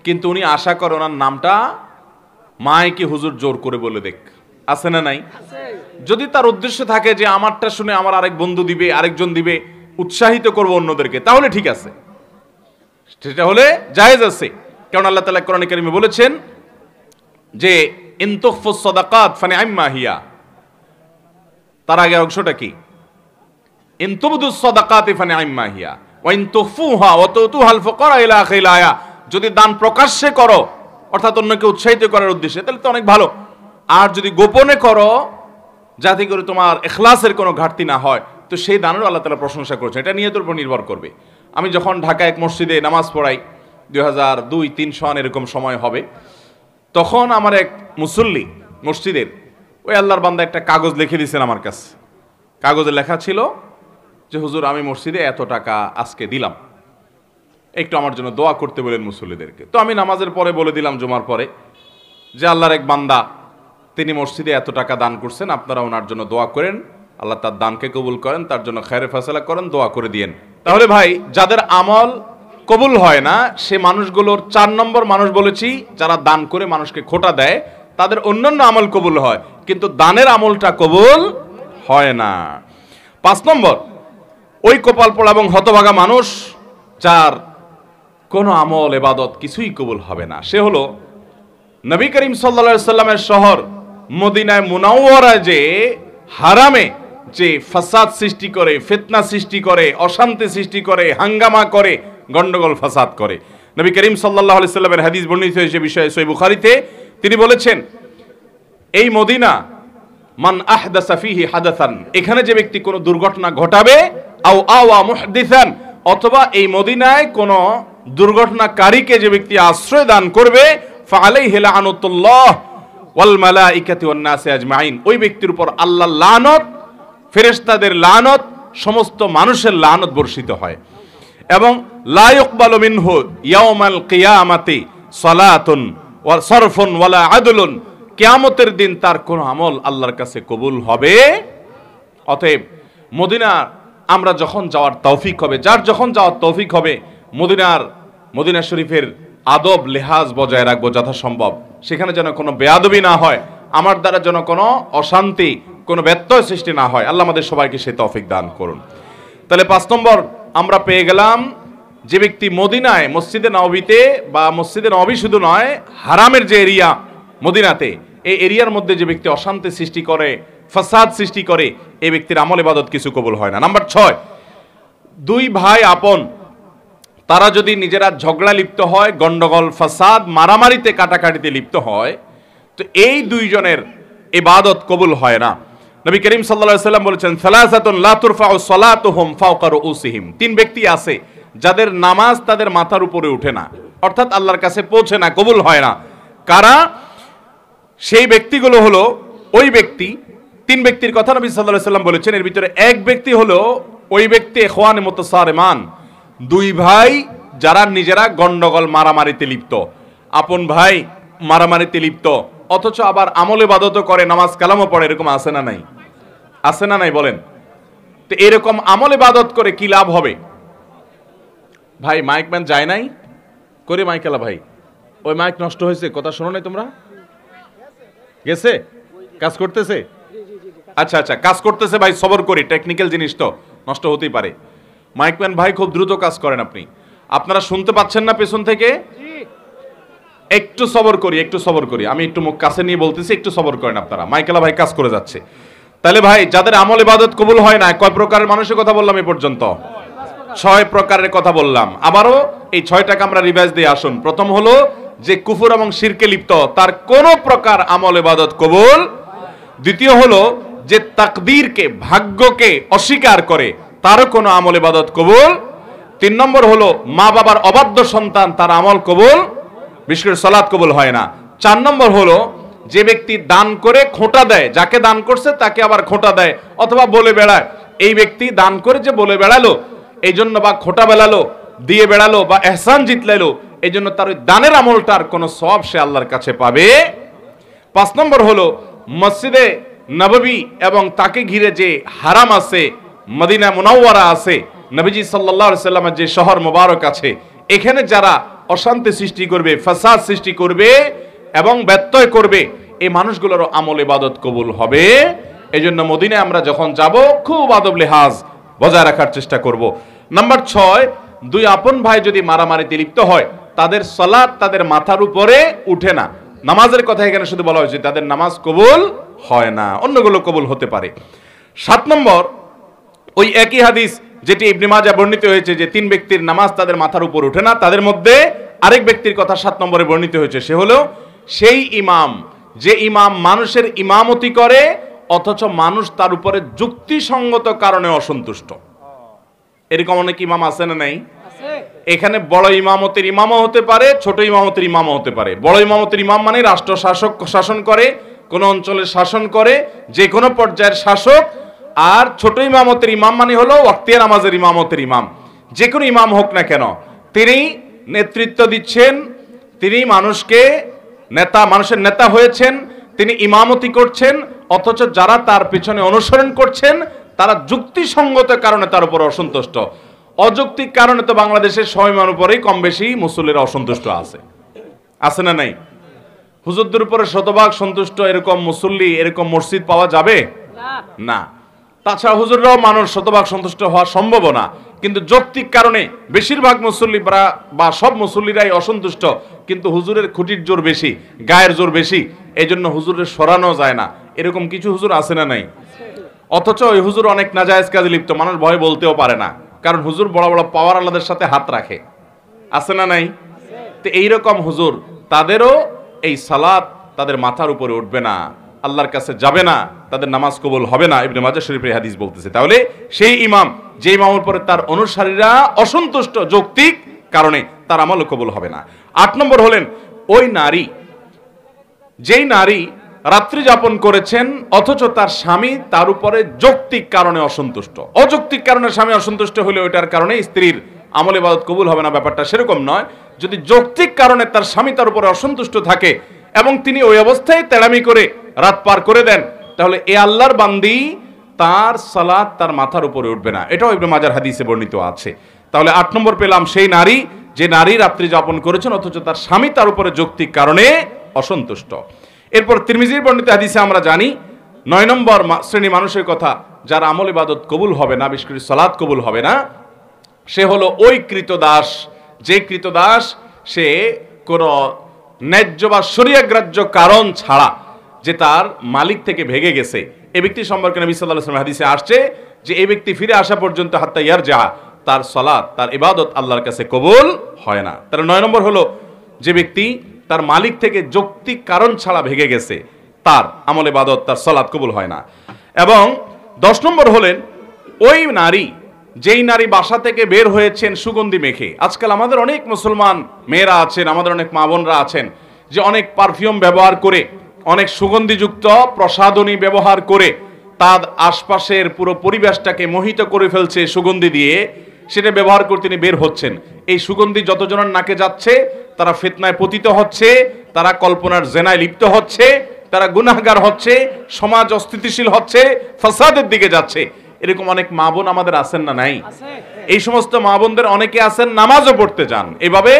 কিন্তু উনি আশা করে ওনার নামটা মাইকে হুজুর জোর করে বলে দেখ। আছে না নাই? যদি তার উদ্দেশ্য থাকে যে আমারটা শুনে আমার আরেক বন্ধু দিবে, আরেকজন দিবে, উৎসাহিত করব অন্যদেরকে, তাহলে ঠিক আছে, সেটা হলে জায়েজ আছে। কারণ আল্লাহ তাআলা কোরআনে কারিমে বলেছেন যে ইন তুখফুস সাদাকাত ফানিআম্মা হিয়া। তার আগের অংশটা কি? ইন তুবদুস সাদাকাতি ফানিআম্মা হিয়া ওয়া ইন তুখফুহা ওয়া তুতুহাল ফুকারা ইলা আখিল আয়া। যদি দান প্রকাশ্যে করো, অর্থাৎ অন্যকে উৎসাহিত করার উদ্দেশ্যে, তাহলে তো অনেক ভালো। আর যদি গোপনে করো যাতে করে তোমার ইখলাসের কোনো ঘাটতি না হয়, তো সেই দানেরও আল্লাহ তাআলা প্রশংসা করেছেন। এটা নিয়তের উপর নির্ভর করবে। আমি যখন ঢাকা এক মসজিদে নামাজ পড়াই 2002-03 সন এরকম সময় হবে, তখন আমার এক মুসল্লি মসজিদের ওই আল্লাহর বান্দা একটা কাগজ লিখে দিয়েছেন আমার কাছে। কাগজে লেখা ছিল যে হুজুর আমি মসজিদে এত টাকা আজকে দিলাম, একটু আমার জন্য দোয়া করতে বলেন মুসল্লিদেরকে। তো আমি নামাজের পরে বলে দিলাম জুমার পরে যে আল্লাহর এক বান্দা তিনি মসজিদে এত টাকা দান করছেন, আপনারা ওনার জন্য দোয়া করেন, আল্লাহ তার দানকে কবুল করেন, তার জন্য খায়রে ফয়সালা করেন, দোয়া করে দিয়েন। তাহলে ভাই যাদের আমল কবুল হয় না সে মানুষগুলোর 4 নম্বর মানুষ বলেছি যারা দান করে মানুষকে খোটা দেয়, তাদের অন্যান্য আমল কবুল হয় কিন্তু দানের আমলটা কবুল হয় না। 5 নম্বর ওই কপাল পোড়া এবং হতভাগা মানুষ যার কোনো আমল ইবাদত কিছুই কবুল হবে না। সে হলো নবী করিম সাল্লাল্লাহু আলাইহি সাল্লামের শহর মদিনায় মুনাওয়ারায় যে হারামে যে ফাসাদ সৃষ্টি করে, ফিতনা সৃষ্টি করে, অশান্তি সৃষ্টি করে, হাঙ্গামা করে, গন্ডগোল ফাসাদ করে। নবী করিম সাল্লাল্লাহু আলাইহি সাল্লামের হাদিস বর্ণিত হয়েছে বিষয়ে সহিহ বুখারীতে। তিনি বলেছেন এই মদিনা মান আহদাসা ফিহি হাদাসান, এখানে যে ব্যক্তি কোনো দুর্ঘটনা ঘটাবে, আও আওয়া মুহদিসান, অথবা এই মদিনায় কোনো দুর্ঘটনাকারীকে যে ব্যক্তি আশ্রয় দান করবে, ফাআলাইহি লাআনাতুল্লাহ ওয়াল মালাইকাতি ওয়ান নাসি আজমাইন, ওই ব্যক্তির উপর আল্লাহর লানত, ফেরেশতাদের লানত, সমস্ত মানুষের লানত বর্ষিত হয়। এবং লা ইকবালু মিনহু ইয়াউমাল কিয়ামাতি সালাতুন ওয়া সরফুন ওয়ালা আদলুন, কিয়ামতের দিন তার কোন আমল আল্লাহর কাছে কবুল হবে। অতএব মদিনা আমরা যখন যাওয়ার তৌফিক হবে, যার যখন যাওয়ার তৌফিক হবে, মদিনা শরীফের আদব লেহাজ বজায় রাখবো যথাসম্ভব। সেখানে যেন কোনো বেয়াদবি না হয়, আমার দ্বারা যেন কোনো অশান্তি, কোনো ব্যত্যয় সৃষ্টি না হয়। আল্লাহ আমাদের সবাইকে সেই তৌফিক দান করুন। তাহলে 5 নম্বর আমরা পেয়ে গেলাম, যে ব্যক্তি মদিনায় মসজিদে নববীতে বা মসজিদে নববী শুধু নয় হারামের যে এরিয়া মদিনাতে, এই এরিয়ার মধ্যে যে ব্যক্তি অশান্তি সৃষ্টি করে, ফাসাদ সৃষ্টি করে, এই ব্যক্তির আমল ইবাদত কিছু কবুল হয় না। নাম্বার 6, 2 ভাই আপন তারা যদি নিজেরা ঝগড়া লিপ্ত হয়, গন্ডগোল ফাসাদ মারামারিতে কাটাকাটিতে লিপ্ত হয়, তো এই 2 জনের ইবাদত কবুল হয় না। নবী করিম সাল্লাল্লাহু আলাইহি সাল্লাম বলেছেন সালাসাতুন লা তুরফাউ সালাতুহুম ফাওকা রুউসিহিম, 3 ব্যক্তি আছে যাদের নামাজ তাদের মাথার উপরে ওঠে না, অর্থাৎ আল্লাহর কাছে পৌঁছে না, কবুল হয় না। কারা? সেই ব্যক্তিগুলো হলো ওই ব্যক্তি, 3 ব্যক্তির কথা নবী সাল্লাল্লাহু আলাইহি সাল্লাম বলেছেন। এর ভিতরে এক ব্যক্তি হলো ওই ব্যক্তি ইখওয়ানে মুতাসারিমান, 2 ভাই যারা নিজেরা গন্ডগোল মারামারিতে লিপ্ত, আপন ভাই মারামারিতে লিপ্ত, অথচ আবার আমল ইবাদতও করে, নামাজ কালামও পড়ে, এরকম আছে না নাই? আছে না নাই বলেন? তো এরকম আমল ইবাদত করে কি লাভ হবে? ভাই মাইকম্যান যায় নাই, করি মাইকেলা ভাই, ওই মাইক নষ্ট হয়েছে, কথা শোনো নাই তোমরা? গেছে, কাজ করতেছে? আচ্ছা আচ্ছা, কাজ করতেছে ভাই, সবর করি, টেকনিক্যাল জিনিস তো নষ্ট হতেই পারে। মাইকম্যান ভাই খুব দ্রুত কাজ করেন আপনি। আপনারা শুনতে পাচ্ছেন না পেছন থেকে? একটু সবর করি, একটু সবর করি, আমি একটু মুখ কাছে নিয়ে বলতেছি, একটু সবর করেন আপনারা। মাইকেলা ভাই কাজ করে যাচ্ছে। তাহলে ভাই, যাদের আমল ইবাদত কবুল হয় না, কয় প্রকারের মানুষের কথা বললাম এই পর্যন্ত? 6 প্রকারের কথা বললাম। আবারও এই 6টাকে আমরা রিভাইজ দিয়ে আসুন। প্রথম হলো যে কুফর এবং শিরকে লিপ্ত, তার কোন প্রকার আমল ইবাদত কবুল। দ্বিতীয় হলো যে তাকদীরকে, ভাগ্যকে অস্বীকার করে, তারও কোনো আমল ইবাদত কবুল। 3 নম্বর হলো মা বাবার অবাধ্য সন্তান, তার আমল কবুল, বিশেষ করে সালাত কবুল হয় না। 4 নম্বর হলো যে ব্যক্তি দান করে খোঁটা দেয়, যাকে দান করছে তাকে আবার খোঁটা দেয় অথবা বলে বেড়ায়, এই ব্যক্তি দান করে যে বলে বেড়ালো এই জন্য, বা খোঁটা বেড়ালো, দিয়ে বেড়ালো, বা এহসান জিতলাইলো, এই জন্য তার ওই দানের আমলটার কোনো সওয়াব সে আল্লাহর কাছে পাবে। 5 নম্বর হলো মসজিদে নববী এবং তাকে ঘিরে যে হারাম আছে, মদিনা মুনাওয়ারা আছে, নবীজি সাল্লাল্লাহু আলাইহি সাল্লামের যে শহর মোবারক আছে, এখানে যারা অশান্তি সৃষ্টি করবে, ফাসাদ সৃষ্টি করবে এবং ব্যত্যয় করবে, এই মানুষগুলোরও আমল ইবাদত কবুল হবে। এই জন্য মদিনায় আমরা যখন যাব খুব আদব লেহাজ বজায় রাখার চেষ্টা করব। নাম্বার 6, 2 আপন ভাই যদি মারামারিতে লিপ্ত হয়, তাদের সালাত তাদের মাথার উপরে উঠে না। নামাজের কথা এখানে শুধু বলা হয়েছে, তাদের নামাজ কবুল হয় না, অন্যগুলো কবুল হতে পারে। 7 নম্বর, ওই একই হাদিস যেটি ইবনে মাজাহ বর্ণিত হয়েছে যে 3 ব্যক্তির নামাজ তাদের মাথার উপর উঠে না, তাদের মধ্যে আরেক ব্যক্তির কথা 7 নম্বরে বর্ণিত হয়েছে। সে হলো সেই ইমাম, যে ইমাম মানুষের ইমামতি করে অথচ মানুষ তার উপরে যুক্তিসঙ্গত কারণে অসন্তুষ্ট। এরকম অনেক ইমাম আছে না নাই? এখানে বড় ইমামতের ইমামও হতে পারে, ছোট ইমামতের ইমামও হতে পারে। বড় ইমামতের ইমাম মানে রাষ্ট্র শাসক, শাসন করে, কোন অঞ্চলের শাসন করে, যে কোনো পর্যায়ের শাসক। আর ছোট ইমামতের ইমাম মানে হলো ওয়াক্তিয়া নামাজের ইমামতের ইমাম। যে কোনো ইমাম হোক না কেন, তিনি নেতৃত্ব দিচ্ছেন, তিনি মানুষের নেতা হয়েছেন, তিনি ইমামতি করছেন, অথচ যারা তার পিছনে অনুসরণ করছেন তারা যুক্তিসঙ্গত কারণে তার উপর অসন্তুষ্ট। অযৌক্তিক কারণে তো বাংলাদেশের 6 ইমামের উপরেই কম বেশি মুসল্লিরা অসন্তুষ্ট আছে না নাই? হুজুরদের উপরে শতভাগ সন্তুষ্ট এরকম মুসল্লি, এরকম মসজিদ পাওয়া যাবে না। তাছাড়া হুজুররাও মানুষ শতভাগ সন্তুষ্ট হওয়া সম্ভব না, কিন্তু যৌক্তিক কারণে বেশিরভাগ মুসল্লি বা সব মুসল্লিরাই অসন্তুষ্ট, কিন্তু হুজুরের খুঁটির জোর বেশি, গায়ের জোর বেশি, এই জন্য হুজুরের সরানো যায় না। এরকম কিছু হুজুর আছে না নাই? অথচ ওই হুজুর অনেক নাজায়েজ কাজে লিপ্ত, মানুষ ভয় বলতেও পারে না, কারণ হুজুর বড় বড় পাওয়ার আল্লাহদের সাথে হাত রাখে, আছে না নাই? তো এইরকম হুজুর, তাদেরও এই সালাত তাদের মাথার উপরে উঠবে না, আল্লাহর কাছে যাবে না, তাদের নামাজ কবুল হবে না। ইবনে মাজাহ শরীফের হাদিস বলতেছে। তাহলে সেই ইমাম, যে ইমামের উপরে তার অনুসারীরা অসন্তুষ্ট যৌক্তিক কারণে, তার আমল কবুল হবে না। 8 নম্বর হলেন ওই নারী, যেই নারী রাত্রি যাপন করেছেন অথচ তার স্বামী তার উপরে যৌক্তিক কারণে অসন্তুষ্ট। অযৌক্তিক কারণে স্বামী অসন্তুষ্ট হলে ওইটার কারণে স্ত্রীর আমল ইবাদত কবুল হবে না, ব্যাপারটা সেরকম নয়। যদি যৌক্তিক কারণে তার স্বামী তার উপরে অসন্তুষ্ট থাকে এবং তিনি ওই অবস্থায় তেড়ামি করে রাত পার করে দেন, তাহলে এ আল্লাহর বান্দি, তার সালাত তার মাথার উপরে উঠবে না। এটাও ইবনে মাজাহর হাদিসে বর্ণিত আছে। তাহলে 8 নম্বর পেলাম সেই নারী, যে নারী রাত্রি যাপন করেছেন অথচ তার স্বামী তার উপরে যৌক্তিক কারণে অসন্তুষ্ট। এরপর তিরমিজির বর্ণিত হাদিসে আমরা জানি 9 নম্বর শ্রেণী মানুষের কথা, যার আমল ইবাদত কবুল হবে না, বিশেষ করে সালাত কবুল হবে না, সে হলো ওই কৃতদাস, যে কৃতদাস সে কোনো ন্যায্য বা শরীয়গ্রাহ্য কারণ ছাড়া যে তার মালিক থেকে ভেগে গেছে। এই ব্যক্তি সম্পর্কে নবী সাল্লাল্লাহু আলাইহি ওয়াসাল্লাম হাদিসে আসছে যে এই ব্যক্তি ফিরে আসা পর্যন্ত হাত্তা ইয়ারজা, তার সালাত, তার ইবাদত আল্লাহর কাছে কবুল হয় না। তার 9 নম্বর হলো যে ব্যক্তি তার মালিক থেকে যৌক্তিক কারণ ছাড়া ভেগে গেছে, তার আমল ইবাদত, তার সালাত কবুল হয় না। এবং 10 নম্বর হলেন ওই নারী, যেই নারী বাসা থেকে বের হয়েছেন সুগন্ধি মেখে। আজকাল আমাদের অনেক মুসলমান মেয়েরা আছেন, আমাদের অনেক মা বোনরা আছেন যে অনেক পারফিউম ব্যবহার করে, অনেক সুগন্ধিযুক্ত প্রসাধনী ব্যবহার করে তার আশপাশের পুরো পরিবেশটাকে মোহিত করে ফেলছে সুগন্ধি দিয়ে, সেটা ব্যবহার করে তিনি বের হচ্ছেন। এই সুগন্ধি যতজনের নাকে যাচ্ছে তারা ফিতনায় পতিত হচ্ছে, তারা কল্পনার জেনায় লিপ্ত হচ্ছে, তারা গুনাহগার হচ্ছে, সমাজ অস্থিতিশীল হচ্ছে, ফাসাদের দিকে যাচ্ছে। এরকম অনেক মা বোন আমাদের আছেন না নাই? এই সমস্ত মা বোনদের অনেকে আছেন নামাজও পড়তে যান, এভাবে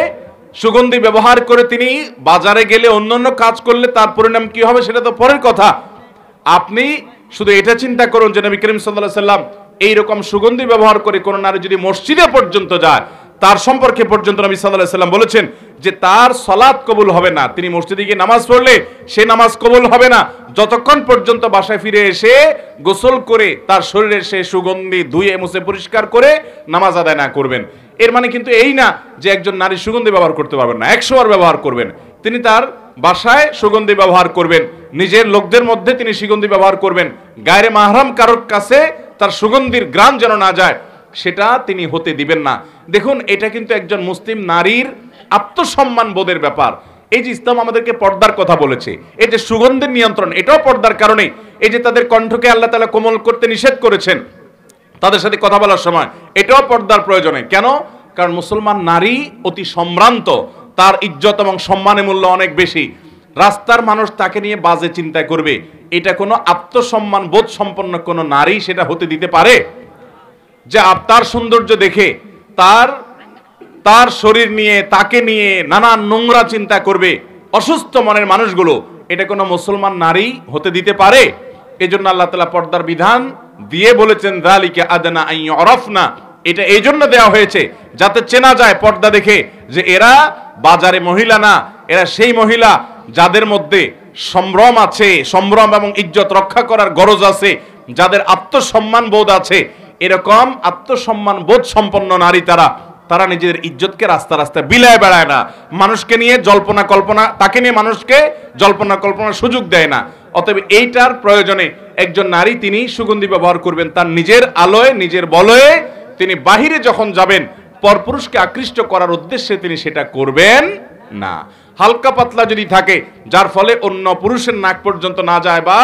সুগন্ধি ব্যবহার করে তিনি বাজারে গেলে অন্যান্য কাজ করলে তার পরিণাম কি হবে সেটা তো পরের কথা। আপনি শুধু এটা চিন্তা করুন যে নবী করিম সাল্লাল্লাহু আলাইহি ওয়াসাল্লাম এইরকম সুগন্ধি ব্যবহার করে কোন নারী যদি মসজিদে পর্যন্ত যায়, তার সম্পর্কে পর্যন্ত নবী সাল্লাল্লাহু আলাইহি ওয়াসাল্লাম বলেছেন যে তার সালাত কবুল হবে না। তিনি মসজিদে গিয়ে নামাজ পড়লে সে নামাজ কবুল হবে না যতক্ষণ পর্যন্ত বাসায় ফিরে এসে গোসল করে তার শরীরে সে সুগন্ধি ধুয়ে মুছে পরিষ্কার করে নামাজ আদায় না করবেন। এর মানে কিন্তু এই না যে একজন নারী সুগন্ধি ব্যবহার করতে পারবেন না, 100 বার ব্যবহার করবেন। তিনি তার বাসায় সুগন্ধি ব্যবহার করবেন, নিজের লোকদের মধ্যে তিনি সুগন্ধি ব্যবহার করবেন, গায়রে মাহরাম কারোর কাছে তার সুগন্ধির ঘ্রাণ যেন না যায় সেটা তিনি হতে দিবেন না। দেখুন, এটা কিন্তু একজন মুসলিম নারীর আত্মসম্মান বোধের ব্যাপার। এই যে ইসলাম আমাদেরকে পর্দার কথা বলেছে, এই যে সুগন্ধের নিয়ন্ত্রণ, এটাও পর্দার কারণে। এই যে তাদের কণ্ঠকে আল্লাহ তাআলা কোমল করতে নিষেধ করেছেন তাদের সাথে কথা বলার সময়, এটাও পর্দার প্রয়োজনে। কেন? কারণ মুসলমান নারী অতি সম্ভ্রান্ত, তার ইজ্জত এবং সম্মানের মূল্য অনেক বেশি। রাস্তার মানুষ তাকে নিয়ে বাজে চিন্তা করবে, এটা কোনো আত্মসম্মান বোধ সম্পন্ন কোনো নারী সেটা হতে দিতে পারে? যে তার সৌন্দর্য দেখে তার শরীর নিয়ে, তাকে নিয়ে নানান নোংরা চিন্তা করবে অসুস্থ মনের মানুষগুলো, এটা কোনো মুসলমান নারী হতে দিতে পারে? এজন্য আল্লাহ তাআলা পর্দার বিধান দিয়ে বলেছেন যালিকা আদনা আন ইউরাফনা। এটা এই জন্য দেওয়া হয়েছে যাতে চেনা যায় পর্দা দেখে যে এরা বাজারে মহিলা না, এরা সেই মহিলা যাদের মধ্যে সম্ভ্রম আছে, সম্ভ্রম এবং ইজ্জত রক্ষা করার গরজ আছে, যাদের আত্মসম্মান বোধ আছে। এরকম আত্মসম্মান বোধ সম্পন্ন নারী তারা নিজেদের ইজ্জতকে রাস্তা রাস্তায় বিলায় বেড়ায় না, মানুষকে নিয়ে জল্পনা কল্পনা, তাকে নিয়ে মানুষকে জল্পনা কল্পনার সুযোগ দেয় না। অতএব এইটার প্রয়োজনে একজন নারী তিনি সুগন্ধি ব্যবহার করবেন, তার নিজের আলোয় নিজের বলয়ে তিনি বাহিরে যখন যাবেন পরপুরুষকে আকৃষ্ট করার উদ্দেশ্যে তিনি সেটা করবেন না। হালকা পাতলা যদি থাকে যার ফলে অন্য পুরুষের নাক পর্যন্ত না যায় বা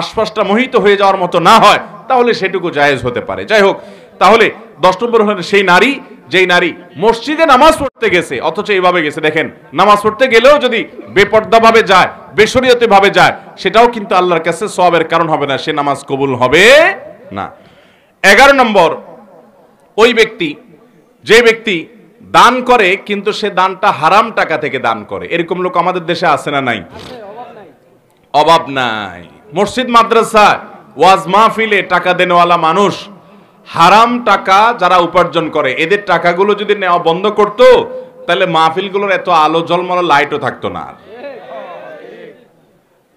আশপাশটা মোহিত হয়ে যাওয়ার মতো না হয়, তাহলে সেটুকু জায়েজ হতে পারে। যাই হোক, তাহলে 10 নম্বর হলো সেই নারী যেই নারী মসজিদে নামাজ পড়তে গেছে, অথচ এইভাবে গেছে। দেখেন, নামাজ পড়তে গেলেও যদি বেপর্দা ভাবে যায়, বেশরিয়তে ভাবে যায়, সেটাও কিন্তু আল্লাহর কাছে সওয়াবের কারণ হবে না, সে নামাজ কবুল হবে না। 11 নম্বর, ওই ব্যক্তি যে ব্যক্তি দান করে কিন্তু সে দানটা হারাম টাকা থেকে দান করে। এরকম লোক আমাদের দেশে আছে না নাই? অভাব নাই। মসজিদ মাদ্রাসা ওয়াজ মাহফিলে টাকা দেনওয়ালা মানুষ হারাম টাকা যারা উপার্জন করে, এদের টাকাগুলো যদি নেওয়া বন্ধ করত তাহলে মাহফিলগুলোর এত আলো ঝলমল লাইটও থাকতো না।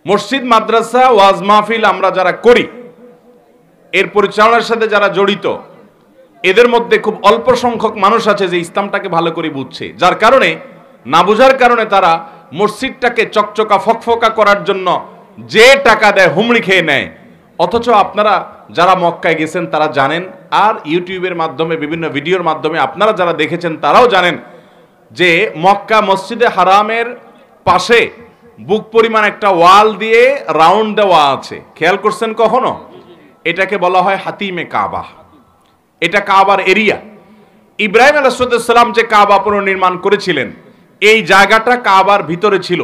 মসজিদ মাদ্রাসা ওয়াজ মাহফিল আমরা যারা করি, এর পরিচালনার সাথে যারা জড়িত, এদের মধ্যে খুব অল্প সংখ্যক মানুষ আছে যে ইসলামটাকে ভালো করে বুঝছে, যার কারণে না বোঝার কারণে তারা মসজিদটাকে চকচকা ফকফকা করার জন্য যে টাকা দেয় হুমড়ি খেয়ে নেয়। অথচ আপনারা যারা মক্কায় গেছেন তারা জানেন, আর ইউটিউবের মাধ্যমে বিভিন্ন ভিডিওর মাধ্যমে আপনারা যারা দেখেছেন তারাও জানেন যে মক্কা মসজিদে হারামের পাশে বুক পরিমাণ একটা ওয়াল দিয়ে রাউন্ড দেওয়া আছে। খেয়াল করছেন কখনো? এটাকে বলা হয় হাতিমে কাবা। এটা কাবার এরিয়া। ইব্রাহিম আলাইহিস সালাম যে কাবা পুনর্নির্মাণ করেছিলেন, এই জায়গাটা কাবার ভিতরে ছিল।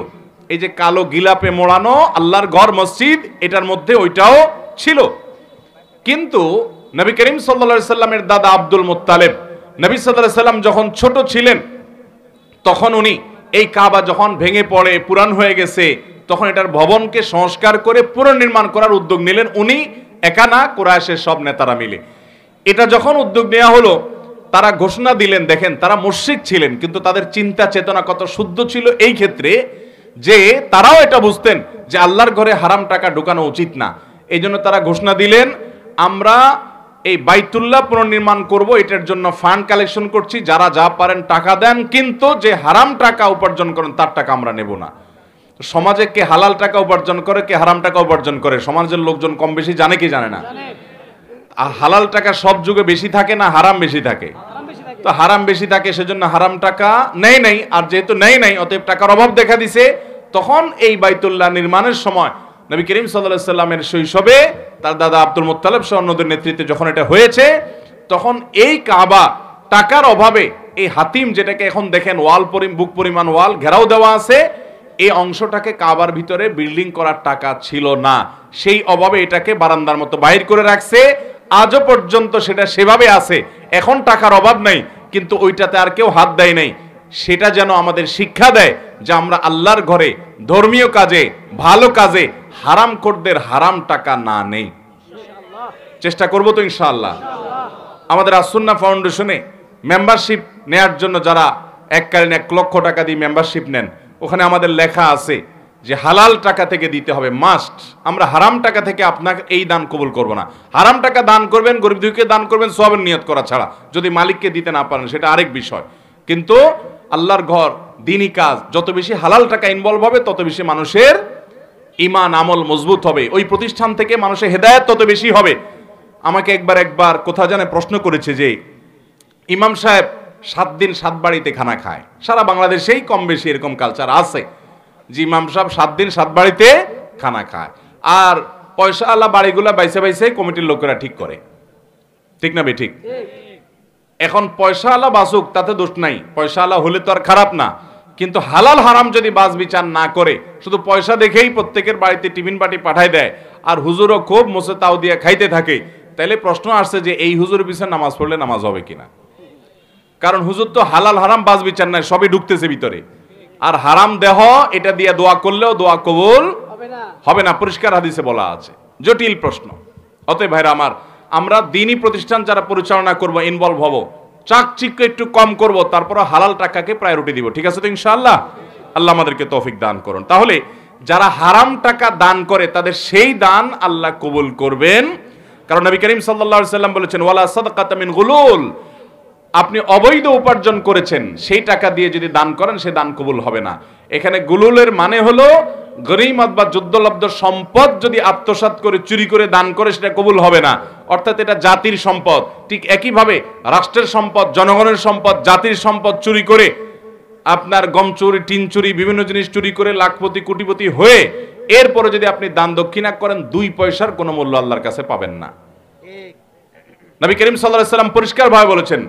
এই যে কালো গিলাপে মোড়ানো আল্লাহর ঘর মসজিদ, এটার মধ্যে ওইটাও ছিল। কিন্তু নবী করিম সাল্লাল্লাহু আলাইহি সাল্লামের দাদা আব্দুল মুত্তালিব, নবী সাল্লাল্লাহু আলাইহি সাল্লাম যখন ছোট ছিলেন তখন উনি এই কাবা যখন ভেঙে পড়ে পুরান হয়ে গেছে, তখন এটার ভবনকে সংস্কার করে পুনর্নির্মাণ করার উদ্যোগ নিলেন। উনি একা না, কুরাইশের সব নেতারা মিলে। এটা যখন উদ্যোগ নেওয়া হলো, তারা ঘোষণা দিলেন, দেখেন তারা মুশরিক ছিলেন কিন্তু তাদের চিন্তা চেতনা কত শুদ্ধ ছিল এই ক্ষেত্রে যে তারাও এটা বুঝতেন যে আল্লাহর ঘরে হারাম টাকা ঢোকানো উচিত না। এই জন্য তারা ঘোষণা দিলেন, আমরা এই বাইতুল্লাহ পুনর্নির্মাণ করব, এটার জন্য ফান্ড কালেকশন করছি, যারা যা পারেন টাকা দেন, কিন্তু যে হারাম টাকা উপার্জন করেন তার টাকা আমরা নেব না। সমাজে কে হালাল টাকা উপার্জন করে, কে হারাম টাকা উপার্জন করে, সমাজের লোকজন কম বেশি জানে কি জানে না? আর হালাল টাকা সব যুগে বেশি থাকে না হারাম বেশি থাকে? তো হারাম বেশি থাকে, সেজন্য হারাম টাকা নেই নাই। আর যেহেতু নেই নাই, অতএব টাকার অভাব দেখা দিছে। তখন এই বাইতুল্লাহ নির্মাণের সময় নবী করিম সাল্লাল্লাহু আলাইহি সাল্লামের শৈশবে তার দাদা আব্দুল মুত্তালিব সহ অন্যদের নেতৃত্বে যখন এটা হয়েছে, তখন এই কাবা টাকার অভাবে এই হাতিম, যেটাকে এখন দেখেন ওয়াল বুক পরিমাণ ওয়াল ঘেরাও দেওয়া আছে, এই অংশটাকে কাবার ভিতরে বিল্ডিং করার টাকা ছিল না। সেই অভাবে এটাকে বারান্দার মতো বাইর করে রাখছে। আজও পর্যন্ত সেটা সেভাবে আছে। এখন টাকার অভাব নাই, কিন্তু ওইটাতে আর কেউ হাত দেয় নাই। সেটা যেন আমাদের শিক্ষা দেয় যে আমরা আল্লাহর ঘরে ধর্মীয় কাজে ভালো কাজে হারামখোরদের হারাম টাকা না নেই। চেষ্টা করব তো ইনশাআল্লাহ। আমাদের আসুন্নাহ ফাউন্ডেশনে মেম্বারশিপ নেয়ার জন্য যারা এককালীন 1 লক্ষ টাকা দিয়ে মেম্বারশিপ নেন, ওখানে আমাদের লেখা আছে যে হালাল টাকা থেকে দিতে হবে, মাস্ট। আমরা হারাম টাকা থেকে আপনাকে এই দান কবুল করব না। হারাম টাকা দান করবেন, গরিব দুঃখীকে দান করবেন সওয়াবের নিয়ত করা ছাড়া, যদি মালিককে দিতে না পারেন সেটা আরেক বিষয়। কিন্তু আল্লাহর ঘর দ্বীনি কাজ যত বেশি হালাল টাকা ইনভলভ হবে তত বেশি মানুষের ঈমান আমল মজবুত হবে, ওই প্রতিষ্ঠান থেকে মানুষের হেদায়েত তত বেশি হবে। আমাকে একবার কোথা জানে প্রশ্ন করেছে যে ইমাম সাহেব 7 দিন 7 বাড়িতে খানা খায়, সারা বাংলাদেশেই কম বেশি এরকম কালচার আছে যে ইমাম সাহেব 7 দিন 7 বাড়িতে খানা খায়, আর পয়সা আলা বাড়িগুলা বাইসে বাইসে কমিটির লোকেরা ঠিক করে, ঠিক না বেঠিক? এখন পয়সা আলা বাসুক তাতে দোষ নাই, পয়সা আলা হলে তো আর খারাপ না, কিন্তু হালাল হারাম যদি বাস বিচার না করে শুধু পয়সা দেখেই প্রত্যেকের বাড়িতে টিফিন পার্টি পাঠায় দেয় আর হুজুরও খুব মোসে তাও দিয়ে খাইতে থাকে, তাইলে প্রশ্ন আসছে যে এই হুজুরের পিছনে নামাজ পড়লে নামাজ হবে কিনা। কারণ হুজুর তো হালাল হারাম বাস বিচার নাই, সবই ঢুকতেছে ভিতরে। আর হারাম দেহ এটা দিয়ে দোয়া করলেও দোয়া কবুল হবে না, পরিষ্কার হাদিসে বলা আছে। জটিল প্রশ্ন। অতএব ভাইরা আমার, আমরা দ্বীনি প্রতিষ্ঠান যারা পরিচালনা করব, ইনভলভ হব, চাকচিক্য একটু কম করব, তারপর হালাল টাকাকে প্রায়োরিটি দিব। ঠিক আছে তো ইনশাআল্লাহ? আল্লাহ আমাদেরকে তৌফিক দান করুন। তাহলে যারা হারাম টাকা দান করে তাদের সেই দান আল্লাহ কবুল করবেন, কারণ নবী করিম সাল্লাল্লাহু আলাইহি সাল্লাম বলেছেন ওয়ালা সাদাকাতা মিন গুলুল, আপনি অবৈধ উপার্জন করেছেন সেই টাকা দিয়ে যদি দান করেন সে দান কবুল হবে না। এখানে গুলুলের মানে হলো গনিমত বা যুদ্ধলব্ধ সম্পদ যদি আত্মসাৎ করে চুরি করে দান করে সেটা কবুল হবে না, অর্থাৎ এটা জাতির সম্পদ। ঠিক একইভাবে রাষ্ট্রের সম্পদ, জনগণের সম্পদ, জাতির সম্পদ চুরি করে, আপনার গম চুরি, টিন চুরি, বিভিন্ন জিনিস চুরি করে লাখপতি কোটিপতি হয়ে এরপরে যদি আপনি দান দক্ষিণা করেন 2 পয়সার কোনো মূল্য আল্লাহর কাছে পাবেন না। নবী করিম সাল্লাল্লাহু আলাইহি সাল্লাম পরিষ্কারভাবে বলেছেন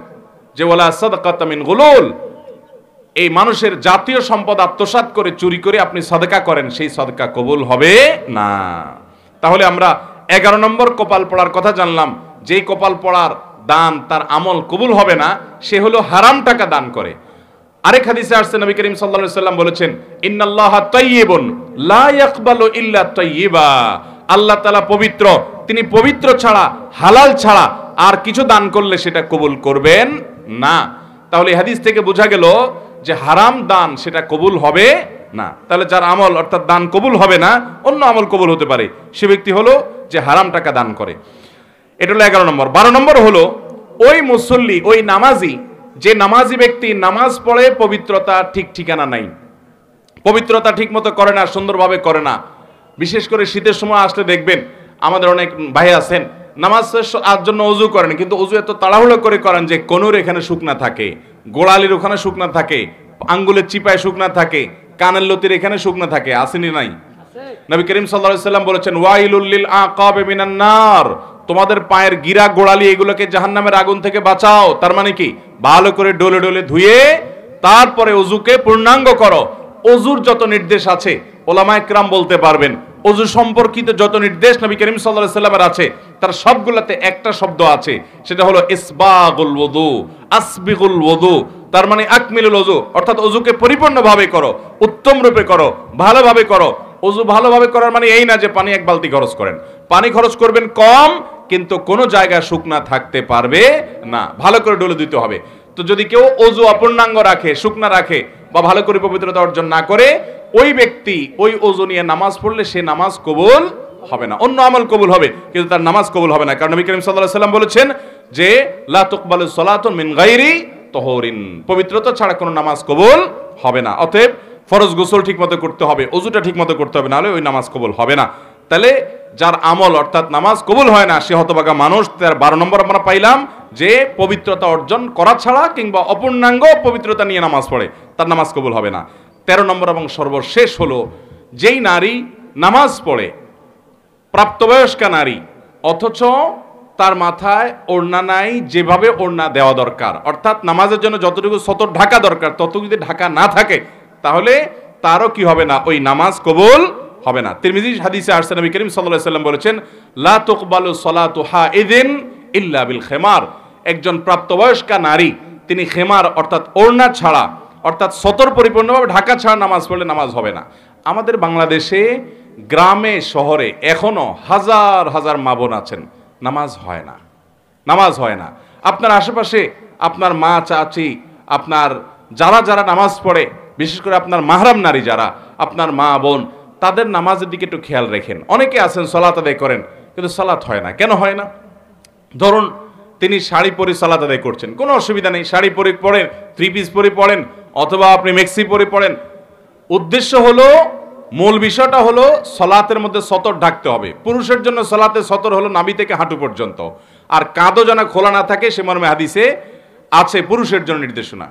যে ওয়ালা সাদাকাতা মিন গুলুল, এই মানুষের জাতীয় সম্পদ আত্মসাৎ করে চুরি করে আপনি সাদকা করেন, সেই সাদকা কবুল হবে না। তাহলে আমরা 11 নম্বর কপাল পড়ার কথা জানলাম, যেই কপাল পড়ার দান তার আমল কবুল হবে না সে হলো হারাম টাকা দান করে। আরেক হাদিসে আসছে নবী করিম সাল্লাল্লাহু আলাইহি সাল্লাম বলেছেন ইন্নাল্লাহা তাইয়্যিবুন লা ইয়াকবালু ইল্লা তাইয়্যিবা, আল্লাহ তাআলা পবিত্র, তিনি পবিত্র ছাড়া, হালাল ছাড়া আর কিছু দান করলে সেটা কবুল করবেন না। তাহলে এই হাদিস থেকে বোঝা গেল যে হারাম দান সেটা কবুল হবে না। তাহলে যার আমল অর্থাৎ দান কবুল হবে না, অন্য আমল কবুল হতে পারে, সে ব্যক্তি হলো যে হারাম টাকা দান করে। এটা হলো 11 নম্বর। 12 নম্বর হলো ওই মুসল্লি, ওই নামাজি, যে নামাজি ব্যক্তি নামাজ পড়ে পবিত্রতা ঠিক ঠিকানা নাই, পবিত্রতা ঠিক মতো করে না, সুন্দরভাবে করে না। বিশেষ করে শীতের সময় আসলে দেখবেন আমাদের অনেক ভাই আছেন নামাজ আর জন্য অজু করেন, কিন্তু অজু এত তাড়াহুড়ো করে করেন যে কোনুর এখানে শুকনা থাকে, গোড়ালির ওখানে শুকনা থাকে, আঙ্গুলের চিপায় শুকনা থাকে, কানের লতির এখানে শুকনা থাকে। আসেনি নাই? নবী করিম সাল্লাল্লাহু আলাইহি সাল্লাম বলেছেন ওয়াইলুল লিল আকাব মিনান নার, তোমাদের পায়ের গিরা গোড়ালি এগুলোকে জাহান্নামের আগুন থেকে বাঁচাও। তার মানে কি? ভালো করে ডলে ডলে ধুয়ে তারপরে ওযুকে পূর্ণাঙ্গ করো। ওযুর যত নির্দেশ আছে ওলামায়ে কেরাম বলতে পারবেন, ওযু সম্পর্কিত যত নির্দেশ নবী করিম সাল্লাল্লাহু আলাইহি সাল্লামের আছে তার সবগুলোতে একটা শব্দ আছে, সেটা হলো ইসবাগুল ওযু, আসবিগুল ওযু। তার মানে আকমিলুল ওযু, অর্থাৎ ওযুকে পরিপূর্ণভাবে করো, উত্তম রূপে করো, ভালোভাবে করো। ওযু ভালোভাবে করার মানে এই না যে পানি 1 বালতি খরচ করেন, পানি খরচ করবেন কম, কিন্তু কোনো জায়গায় শুকনা থাকতে পারবে না, ভালো করে ডলে দিতে হবে। তো যদি কেউ ওযু অপূর্ণাঙ্গ রাখে, শুকনা রাখে বা ভালো করে পবিত্রতা অর্জন না করে, ওই ব্যক্তি ওই ওযু নিয়ে নামাজ পড়লে সে নামাজ কবুল হবে না। অন্য আমল কবুল হবে কিন্তু তার নামাজ কবুল হবে না, কারণ নবী করিম সাল্লাল্লাহু আলাইহি সাল্লাম বলেছেন যে লা তুকবালু সালাতুন মিন গায়রি তাহুরিন, পবিত্রতা ছাড়া কোনো নামাজ কবুল হবে না। অতএব ফরজ গোসল ঠিকমতো করতে হবে, ওযুটা ঠিকমতো করতে হবে, নাহলে ওই নামাজ কবুল হবে না। তাহলে যার আমল অর্থাৎ নামাজ কবুল হয় না সে হতভাগা মানুষ। তার 12 নম্বর আমরা পাইলাম যে পবিত্রতা অর্জন করা ছাড়া কিংবা অপূর্ণাঙ্গ পবিত্রতা নিয়ে নামাজ পড়ে, তার নামাজ কবুল হবে না। 13 নম্বর এবং সর্বশেষ হলো যেই নারী নামাজ পড়ে, প্রাপ্তবয়স্কা নারী, অথচ তার মাথায় ওড়না নাই, যেভাবে ওড়না দেওয়া দরকার, অর্থাৎ নামাজের জন্য যতটুকু সতর ঢাকা দরকার ততটুকু যদি ঢাকা না থাকে তাহলে তারও কি হবে না, ওই নামাজ কবুল হবে না। তিরমিজি হাদিসে আসছে নবী করিম সাল্লাল্লাহু আলাইহি সাল্লাম বলেছেন লা তুকবালু সালাতু হাইদিন ইল্লা বিল খিমার, একজন প্রাপ্তবয়স্কা নারী তিনি খেমার অর্থাৎ ওড়না ছাড়া অর্থাৎ সতর পরিপূর্ণভাবে ঢাকা ছাড়া নামাজ পড়লে নামাজ হবে না। আমাদের বাংলাদেশে গ্রামে শহরে এখনো হাজার হাজার মা বোন আছেন, নামাজ হয় না, নামাজ হয় না। আপনার আশেপাশে আপনার মা চাচি, আপনার যারা যারা নামাজ পড়ে, বিশেষ করে আপনার মাহরাম নারী যারা, আপনার মা বোন, তাদের নামাজের দিকে একটু খেয়াল রাখেন। অনেকে আছেন সালাত আদায় করেন, কিন্তু সালাত হয় না। কেন হয় না? ধরুন তিনি শাড়ি পরে সালাত আদায় করছেন, কোনো অসুবিধা নেই, শাড়ি পরে পড়েন, থ্রি পিস পরে পড়েন, অথবা আপনি মেক্সি পরে পড়েন। উদ্দেশ্য হলো, মূল বিষয়টা হলো সলাতের মধ্যে সতর ঢাকতে হবে। পুরুষের জন্য সলাতে সতর হলো নাভি থেকে হাঁটু পর্যন্ত, আর কাঁধও যেন খোলা না থাকে সে মর্মে হাদিসে আছে পুরুষের জন্য নির্দেশনা।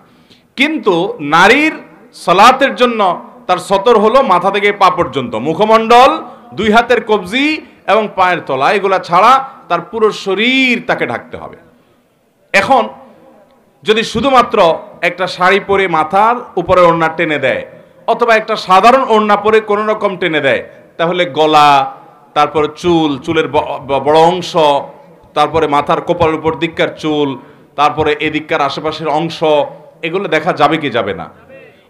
কিন্তু নারীর সলাতের জন্য তার সতর হলো মাথা থেকে পা পর্যন্ত, মুখমণ্ডল, দুই হাতের কবজি এবং পায়ের তলা, এগুলা ছাড়া তার পুরো শরীর তাকে ঢাকতে হবে। এখন যদি শুধুমাত্র একটা শাড়ি পরে মাথার উপরে ওড়না টেনে দেয়, অথবা একটা সাধারণ ওড়না পরে কোনো রকম টেনে দেয়, তাহলে গলা, তারপরে চুল, চুলের বড় অংশ, তারপরে মাথার কপালের উপর দিককার চুল, তারপরে এদিককার আশেপাশের অংশ, এগুলো দেখা যাবে কি যাবে না?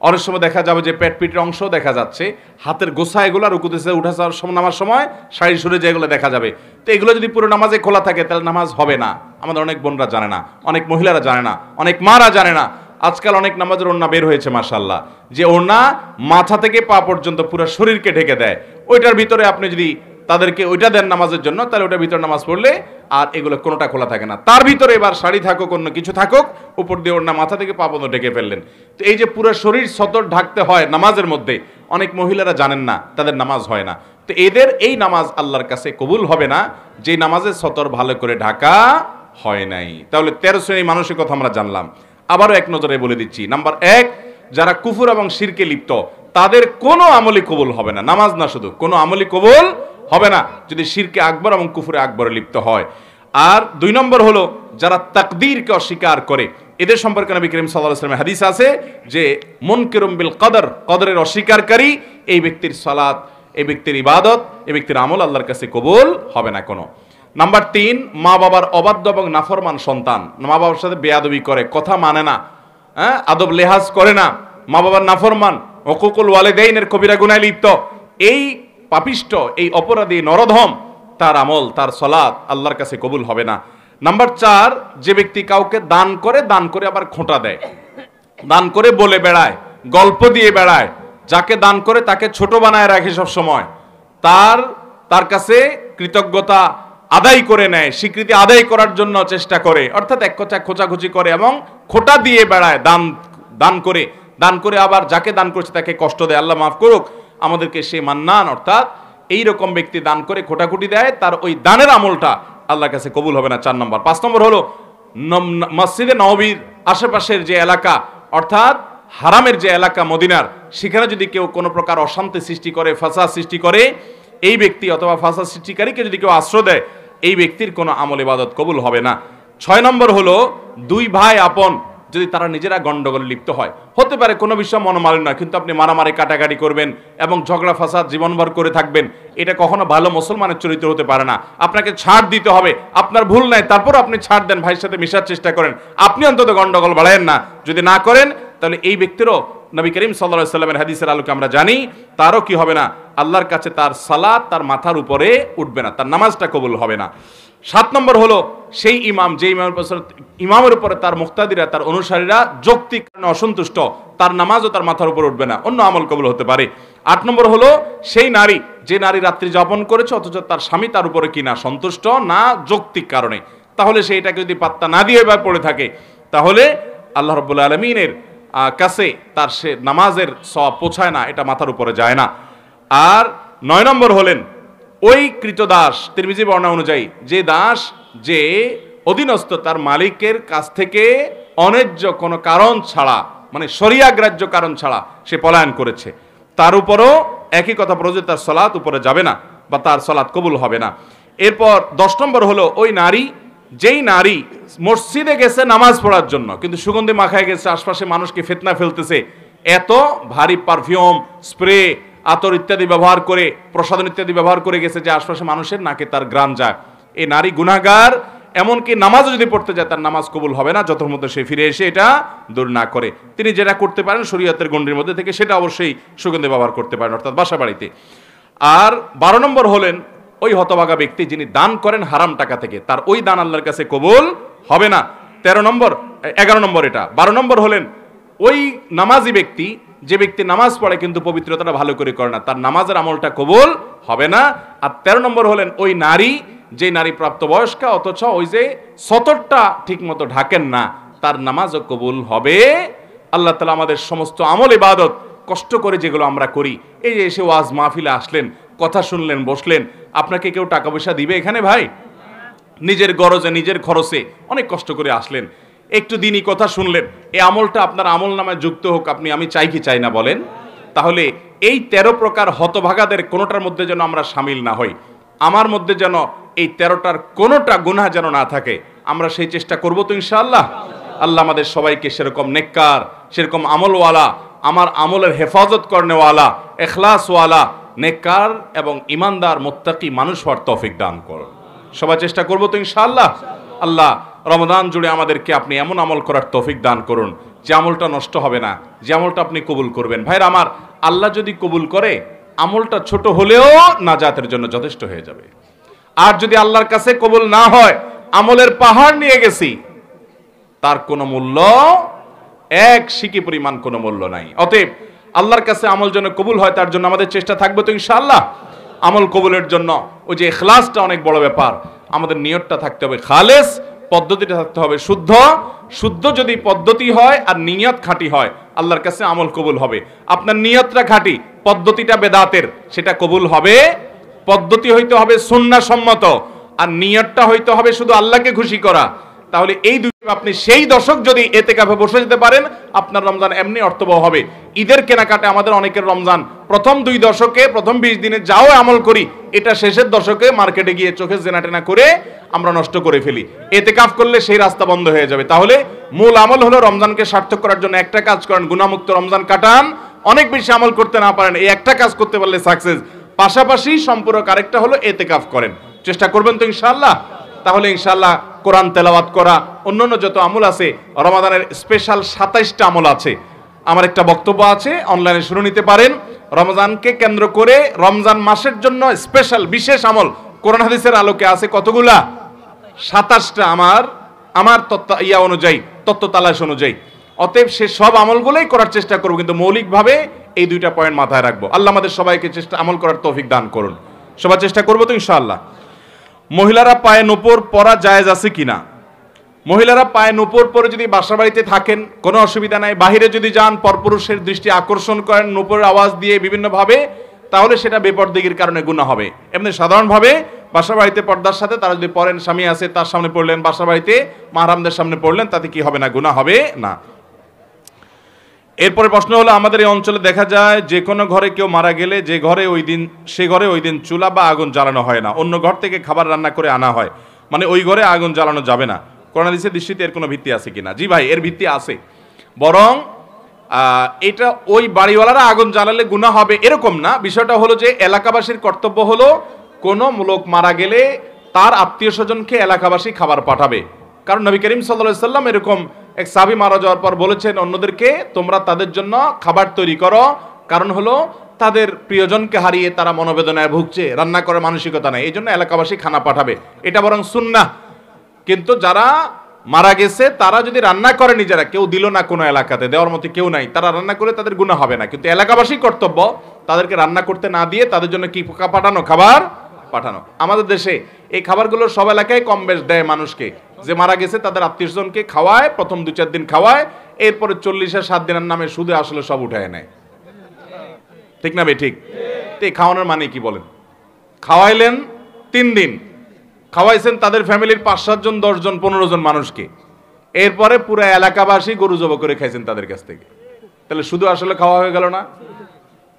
অনেক সময় দেখা যাবে যে পেট পিটের অংশ দেখা যাচ্ছে, হাতের গোছা, এগুলো রুকুতেছে উঠা যাওয়ার সময়, নামার সময় শাড়ি সরে যায়, এগুলো দেখা যাবে। তো এগুলো যদি পুরো নামাজে খোলা থাকে তাহলে নামাজ হবে না। আমাদের অনেক বোনরা জানে না, অনেক মহিলারা জানে না, অনেক মারা জানে না। আজকাল অনেক নামাজের ওড়না বের হয়েছে মাশাআল্লাহ, যে ওড়না মাথা থেকে পা পর্যন্ত পুরো শরীরকে ঢেকে দেয়। ওইটার ভিতরে আপনি যদি তাদেরকে ওইটা দেন নামাজের জন্য, তাহলে ওটার ভিতরে নামাজ পড়লে আর এগুলো কোনোটা খোলা থাকে না। তার ভিতরে এবার শাড়ি থাকুক, অন্য কিছু থাকুক, উপর দিয়ে ওড়না মাথা থেকে পা পর্যন্ত ঢেকে ফেললেন। তো এই যে পুরো শরীর সতর ঢাকতে হয় নামাজের মধ্যে, অনেক মহিলারা জানেন না, তাদের নামাজ হয় না। তো এদের এই নামাজ আল্লাহর কাছে কবুল হবে না, যে নামাজের সতর ভালো করে ঢাকা হয় নাই। তাহলে 13 শ্রেণীর মানুষের কথা আমরা জানলাম। আবারও এক নজরে বলে দিচ্ছি। নাম্বার 1, যারা কুফর এবং শিরকে লিপ্ত, তাদের কোনো আমলই কবুল হবে না। নামাজ না, শুধু কোনো আমলই কবুল হবে না যদি শিরকে আকবর এবং কুফরে আকবরে লিপ্ত হয়। আর 2 নম্বর হলো যারা তাকদীরকে অস্বীকার করে। এদের সম্পর্কে নবী করিম সাল্লাল্লাহু আলাইহি ওয়াসাল্লামের হাদিস আছে যে মুনকিরুম বিল কদর, কদরের অস্বীকারী এই ব্যক্তির সালাত, এই ব্যক্তির ইবাদত, এই ব্যক্তির আমল আল্লাহর কাছে কবুল হবে না কোনো। নাম্বার 3, মা বাবার অবাধ্য এবং নাফরমান সন্তান, মা বাবার সাথে বেয়াদবি করে, কথা মানে না, আদব লেহাজ করে না, মা বাবার নাফরমান, উকুকুল ওয়ালিদাইনের কবিরা গুনাহে লিপ্ত, এই পাপিষ্ট, এই অপরাধী নরধম, তার আমল, তার সালাত আল্লাহর কাছে কবুল হবে না। নাম্বার 4, যে ব্যক্তি কাউকে দান করে আবার খোঁটা দেয়, দান করে বলে বেড়ায়, গল্প দিয়ে বেড়ায়, যাকে দান করে তাকে ছোট বানায় রাখে সব সময়, তার কাছে কৃতজ্ঞতা আদায় করে নেয়, স্বীকৃতি আদায় করার জন্য চেষ্টা করে, অর্থাৎ এক কথা খোঁচাখুচি করে এবং খোঁটা দিয়ে বেড়ায়, দান করে আবার যাকে দান করছে তাকে কষ্ট দেয়। আল্লাহ মাফ করুক আমাদেরকে সে মান্নান, অর্থাৎ এই রকম ব্যক্তি দান করে খোটাখুটি দেয়, তার ওই দানের আমলটা আল্লাহর কাছে কবুল হবে না। 4 নম্বর। 5 নম্বর হলো মসজিদে নববীর আশেপাশের যে এলাকা, অর্থাৎ হারামের যে এলাকা মদিনার, সেখানে যদি কেউ কোনো প্রকার অশান্তি সৃষ্টি করে, ফাসাদ সৃষ্টি করে, এই ব্যক্তি অথবা ফাসাদ সৃষ্টিকারীকে যদি কেউ আশ্রয় দেয়, এই ব্যক্তির কোনো আমল ইবাদত কবুল হবে না। 6 নম্বর হলো 2 ভাই আপন যদি তারা নিজেরা গন্ডগোলে লিপ্ত হয়, হতে পারে কোনো বিষয় মনোমালিন্য, কিন্তু আপনি মারামারি কাটাকাটি করবেন এবং ঝগড়া ফাসাদ জীবনভর করে থাকবেন, এটা কখনো ভালো মুসলমানের চরিত্র হতে পারে না। আপনাকে ছাড় দিতে হবে, আপনার ভুল নাই, তারপর আপনি ছাড় দেন, ভাইয়ের সাথে মিশার চেষ্টা করেন, আপনি অন্তত গন্ডগোল বাড়ায়েন না। যদি না করেন তাহলে এই ব্যক্তিরও নবী করিম সাল্লাল্লাহু আলাইহি ওয়াসাল্লামের হাদিসের আলোকে আমরা জানি তারও কি হবে না, আল্লাহর কাছে তার সালাত তার মাথার উপরে উঠবে না, তার নামাজটা কবুল হবে না। 7 নম্বর হলো সেই ইমাম, যে ইমামের উপরে তার মুক্তাদিরা, তার অনুসারীরা যৌক্তিক কারণে অসন্তুষ্ট, তার নামাজও তার মাথার উপর উঠবে না, অন্য আমল কবুল হতে পারে। 8 নম্বর হলো সেই নারী, যে নারী রাত্রি যাপন করেছে অথচ তার স্বামী তার উপরে কি না সন্তুষ্ট, না যৌক্তিক কারণে, তাহলে সেইটাকে যদি পাত্তা না দিয়ে এবার পড়ে থাকে, তাহলে আল্লাহ রাব্বুল আলামিনের কাছে তার সে নামাজের সওয়াব পৌঁছায় না, এটা মাথার উপরে যায় না। আর 9 নম্বর হলেন ওই কৃতদাস, তিরমিজি বর্ণনা অনুযায়ী, যে দাস যে অধীনস্থ তার মালিকের কাছ থেকে অন্যায্য কোনো কারণ ছাড়া, মানে শরিয়াগ্রাহ্য কারণ ছাড়া সে পলায়ন করেছে, তার উপরও একই কথা প্রযোজ্য, তার সালাত উপরে যাবে না বা তার সালাত কবুল হবে না। এরপর 10 নম্বর হলো ওই নারী, যেই নারী মসজিদে গেছে নামাজ পড়ার জন্য, কিন্তু সুগন্ধি মাখায় গেছে, আশপাশে মানুষকে ফিতনা ফেলতেছে, এত ভারী পারফিউম, স্প্রে, আতর ইত্যাদি ব্যবহার করে, প্রসাধন ইত্যাদি ব্যবহার করে গেছে যে আশপাশে মানুষের নাকে তার ঘ্রাণ যায়, এই নারী গুনাহগার এমনকি নামাজও যদি পড়তে যায় তার নামাজ কবুল হবে না যতক্ষণ মধ্যে সে ফিরে এসে এটা দূর না করে। তিনি যেটা করতে পারেন শরীয়তের গণ্ডির মধ্যে থেকে সেটা অবশ্যই সুগন্ধি ব্যবহার করতে পারেন, অর্থাৎ বাসা বাড়িতে। আর 12 নম্বর হলেন ওই হতভাগা ব্যক্তি যিনি দান করেন হারাম টাকা থেকে, তার ওই দান আল্লাহর কাছে কবুল হবে না। 11 নম্বর এটা। 12 নম্বর হলেন ওই নামাজি ব্যক্তি, যে ব্যক্তি নামাজ পড়ে কিন্তু পবিত্রতাটা ভালো করে করে না, তার নামাজের আমলটা কবুল হবে না। আর 13 নম্বর হলেন ওই নারী, যে নারী প্রাপ্তবয়স্কা অথচ ওই যে সতরটা ঠিক মতো ঢাকেন না, তার নামাজও কবুল হবে। আল্লাহ তাআলা আমাদের সমস্ত আমল ইবাদত কষ্ট করে যেগুলো আমরা করি, এই যে এসে ওয়াজ মাহফিলে আসলেন, কথা শুনলেন, বসলেন, আপনাকে কেউ টাকা পয়সা দিবে এখানে ভাই? নিজের গরজে নিজের খরচে অনেক কষ্ট করে আসলেন, একটু দিনই কথা শুনলেন, এই আমলটা আপনার আমল নামায় যুক্ত হোক, আমি চাই কি চাই না বলেন? তাহলে এই 13 প্রকার হতভাগাদের কোনোটার মধ্যে যেন আমরা শামিল না হই, আমার মধ্যে যেন এই 13টার কোনোটা গুনাহ যেন না থাকে, আমরা সেই চেষ্টা করব তো ইনশাআল্লাহ। আল্লাহ আমাদের সবাইকে সেরকম নেককার, সেরকম আমলওয়ালা, আমার আমলের হেফাজত করনেওয়ালা, এখলাসওয়ালা, নেককার এবং ইমানদার মুত্তাকি মানুষ হওয়ার তৌফিক দান করুন। সবাই চেষ্টা করব তো ইনশাআল্লাহ। আল্লাহ রমজান জুড়ে আমাদেরকে আপনি এমন আমল করার তৌফিক দান করুন যে আমলটা নষ্ট হবে না, যে আমলটা আপনি কবুল করবেন। ভাইরা আমার, আল্লাহ যদি কবুল করে আমলটা ছোট হলেও নাজাতের জন্য যথেষ্ট হয়ে যাবে। আর যদি আল্লাহর কাছে কবুল না হয়, আমলের পাহাড় নিয়ে গেছি, তার কোনো মূল্য, এক সিকি পরিমাণ কোনো মূল্য নাই। অতএব আল্লাহর কাছে আমল যেন কবুল হয় তার জন্য আমাদের চেষ্টা থাকবে তো ইনশাআল্লাহ। আমল কবুলের জন্য ওই যে ইখলাসটা অনেক বড় ব্যাপার, আমাদের নিয়তটা থাকতে হবে খালেস, পদ্ধতিটা থাকতে হবে শুদ্ধ। শুদ্ধ যদি পদ্ধতি হয় আর নিয়ত খাঁটি হয়, আল্লাহর কাছে আমল কবুল হবে। আপনার নিয়তটা খাঁটি, পদ্ধতিটা বেদাতের, সেটা কবুল হবে। পদ্ধতি হইতে হবে সুন্নাহ সম্মত, আর নিয়তটা হইতে হবে শুধু আল্লাহকে খুশি করা। তাহলে এই দুটো আপনি সেই দশক যদি ইতিকাফে বসে যেতে পারেন, আপনার রমজান এমনি অর্থবহ হবে। ঈদের কেনাকাটা আমাদের অনেকের রমজান প্রথম 2 দশকে, প্রথম 20 দিনে যাও আমল করি, এটা শেষের দশকে মার্কেটে গিয়ে চোখে জেনাটেনা করে আমরা নষ্ট করে ফেলি। ইতিকাফ করলে সেই রাস্তা বন্ধ হয়ে যাবে। তাহলে মূল আমল হলো রমজানকে সার্থক করার জন্য একটা কাজ করেন, গুনাহমুক্ত রমজান কাটান। অনেক বেশি আমল করতে না পারেন, এই একটা কাজ করতে পারলে সাকসেস। পাশাপাশি সম্পূরক আরেকটা হলো ইতিকাফ করেন, চেষ্টা করবেন তো ইনশাআল্লাহ। তাহলে ইনশাআল্লাহ কোরআন তেলাওয়াত করা, অন্যান্য যত আমল আছে, রমাদানের স্পেশাল 27টা আমল আছে। আমার একটা বক্তব্য আছে, অনলাইনে শুনে নিতে পারেন। রমজানকে কেন্দ্র করে রমজান মাসের জন্য স্পেশাল বিশেষ আমল কোরআন হাদিসের আলোকে আছে কতগুলা? 27টা। আমার তত্ত্ব তালাশ অনুযায়ী। অতএব সে সব আমলগুলোই করার চেষ্টা করবো, কিন্তু মৌলিকভাবে এই 2টা পয়েন্ট মাথায় রাখবো। আল্লাহ আমাদের সবাইকে আমল করার তৌফিক দান করুন। সবাই চেষ্টা করবো তো ইনশাআল্লাহ। মহিলারা পায়ে নূপুর পরা জায়েজ আছে কিনা? মহিলারা পায়ে নূপুর পরে যদি বাসা বাড়িতে থাকেন কোনো অসুবিধা নাই। বাহিরে যদি যান, পরপুরুষের দৃষ্টি আকর্ষণ করেন নূপুরের আওয়াজ দিয়ে বিভিন্নভাবে, তাহলে সেটা বেপরদেগির কারণে গুনাহ হবে। এমনি সাধারণভাবে বাসা বাড়িতে পর্দার সাথে তারা যদি পড়েন, স্বামী আছে তার সামনে পড়লেন, বাসা বাড়িতে মাহরামদের সামনে পড়লেন, তাতে কি হবে না? গুনাহ হবে না। এরপরে প্রশ্ন হলো, আমাদের এই অঞ্চলে দেখা যায় যে কোনো ঘরে কেউ মারা গেলে সে ঘরে ওই দিন চুলা বা আগুন জ্বালানো হয় না, অন্য ঘর থেকে খাবার রান্না করে আনা হয়, মানে ওই ঘরে আগুন জ্বালানো যাবে না। কোরআন হাদিসের দৃষ্টিতে এর কোনো ভিত্তি আছে কিনা? জি ভাই, এর ভিত্তি আছে। বরং এটা ওই বাড়িওয়ালারা আগুন জ্বালালে গুনাহ হবে এরকম না। বিষয়টা হলো যে এলাকাবাসীর কর্তব্য হলো কোনো লোক মারা গেলে তার আত্মীয় স্বজনকে এলাকাবাসী খাবার পাঠাবে। কারণ নবী করিম সাল্লাল্লাহু আলাইহি ওয়াসাল্লাম এরকম এক সাহাবী মারা যাওয়ার পর বলেছেন অন্যদেরকে, তোমরা তাদের জন্য খাবার তৈরি করো। কারণ হলো তাদের প্রিয়জনকে হারিয়ে তারা মনোবেদনায় ভুগছে, রান্না করার মানসিকতা নেই, এই জন্য এলাকাবাসী খানা পাঠাবে। এটা বরং সুন্নাহ। কিন্তু যারা মারা গেছে তারা যদি রান্না করে নিজেরা, কেউ দিল না কোনো এলাকাতে, দেওয়ার মতো কেউ নাই, তারা রান্না করে তাদের গুনাহ হবে না। কিন্তু এলাকাবাসী কর্তব্য তাদেরকে রান্না করতে না দিয়ে তাদের জন্য কি পাঠানো? খাবার পাঠানো। আমাদের দেশে এই খাবারগুলো সব এলাকায় কম বেশ দেয় মানুষকে, যে মারা গেছে তাদের আত্মীয়স্বজনকে খাওয়ায়, প্রথম 2-4 দিন খাওয়ায়, এরপরে 40-7 দিনের নামে সুদে আসলে সব উঠায় নেয়। ঠিক না ভাই? ঠিক। এই খাওয়ানোর মানে কি বলেন? খাওয়াইলেন 3 দিন, খাওয়াইছেন তাদের ফ্যামিলির 5-7 জন, 10 জন, 15 জন মানুষকে, এরপরে পুরো এলাকাবাসী গরু জবাই করে খাইছেন তাদের কাছ থেকে। তাহলে শুধু আসলে খাওয়া হয়ে গেল না?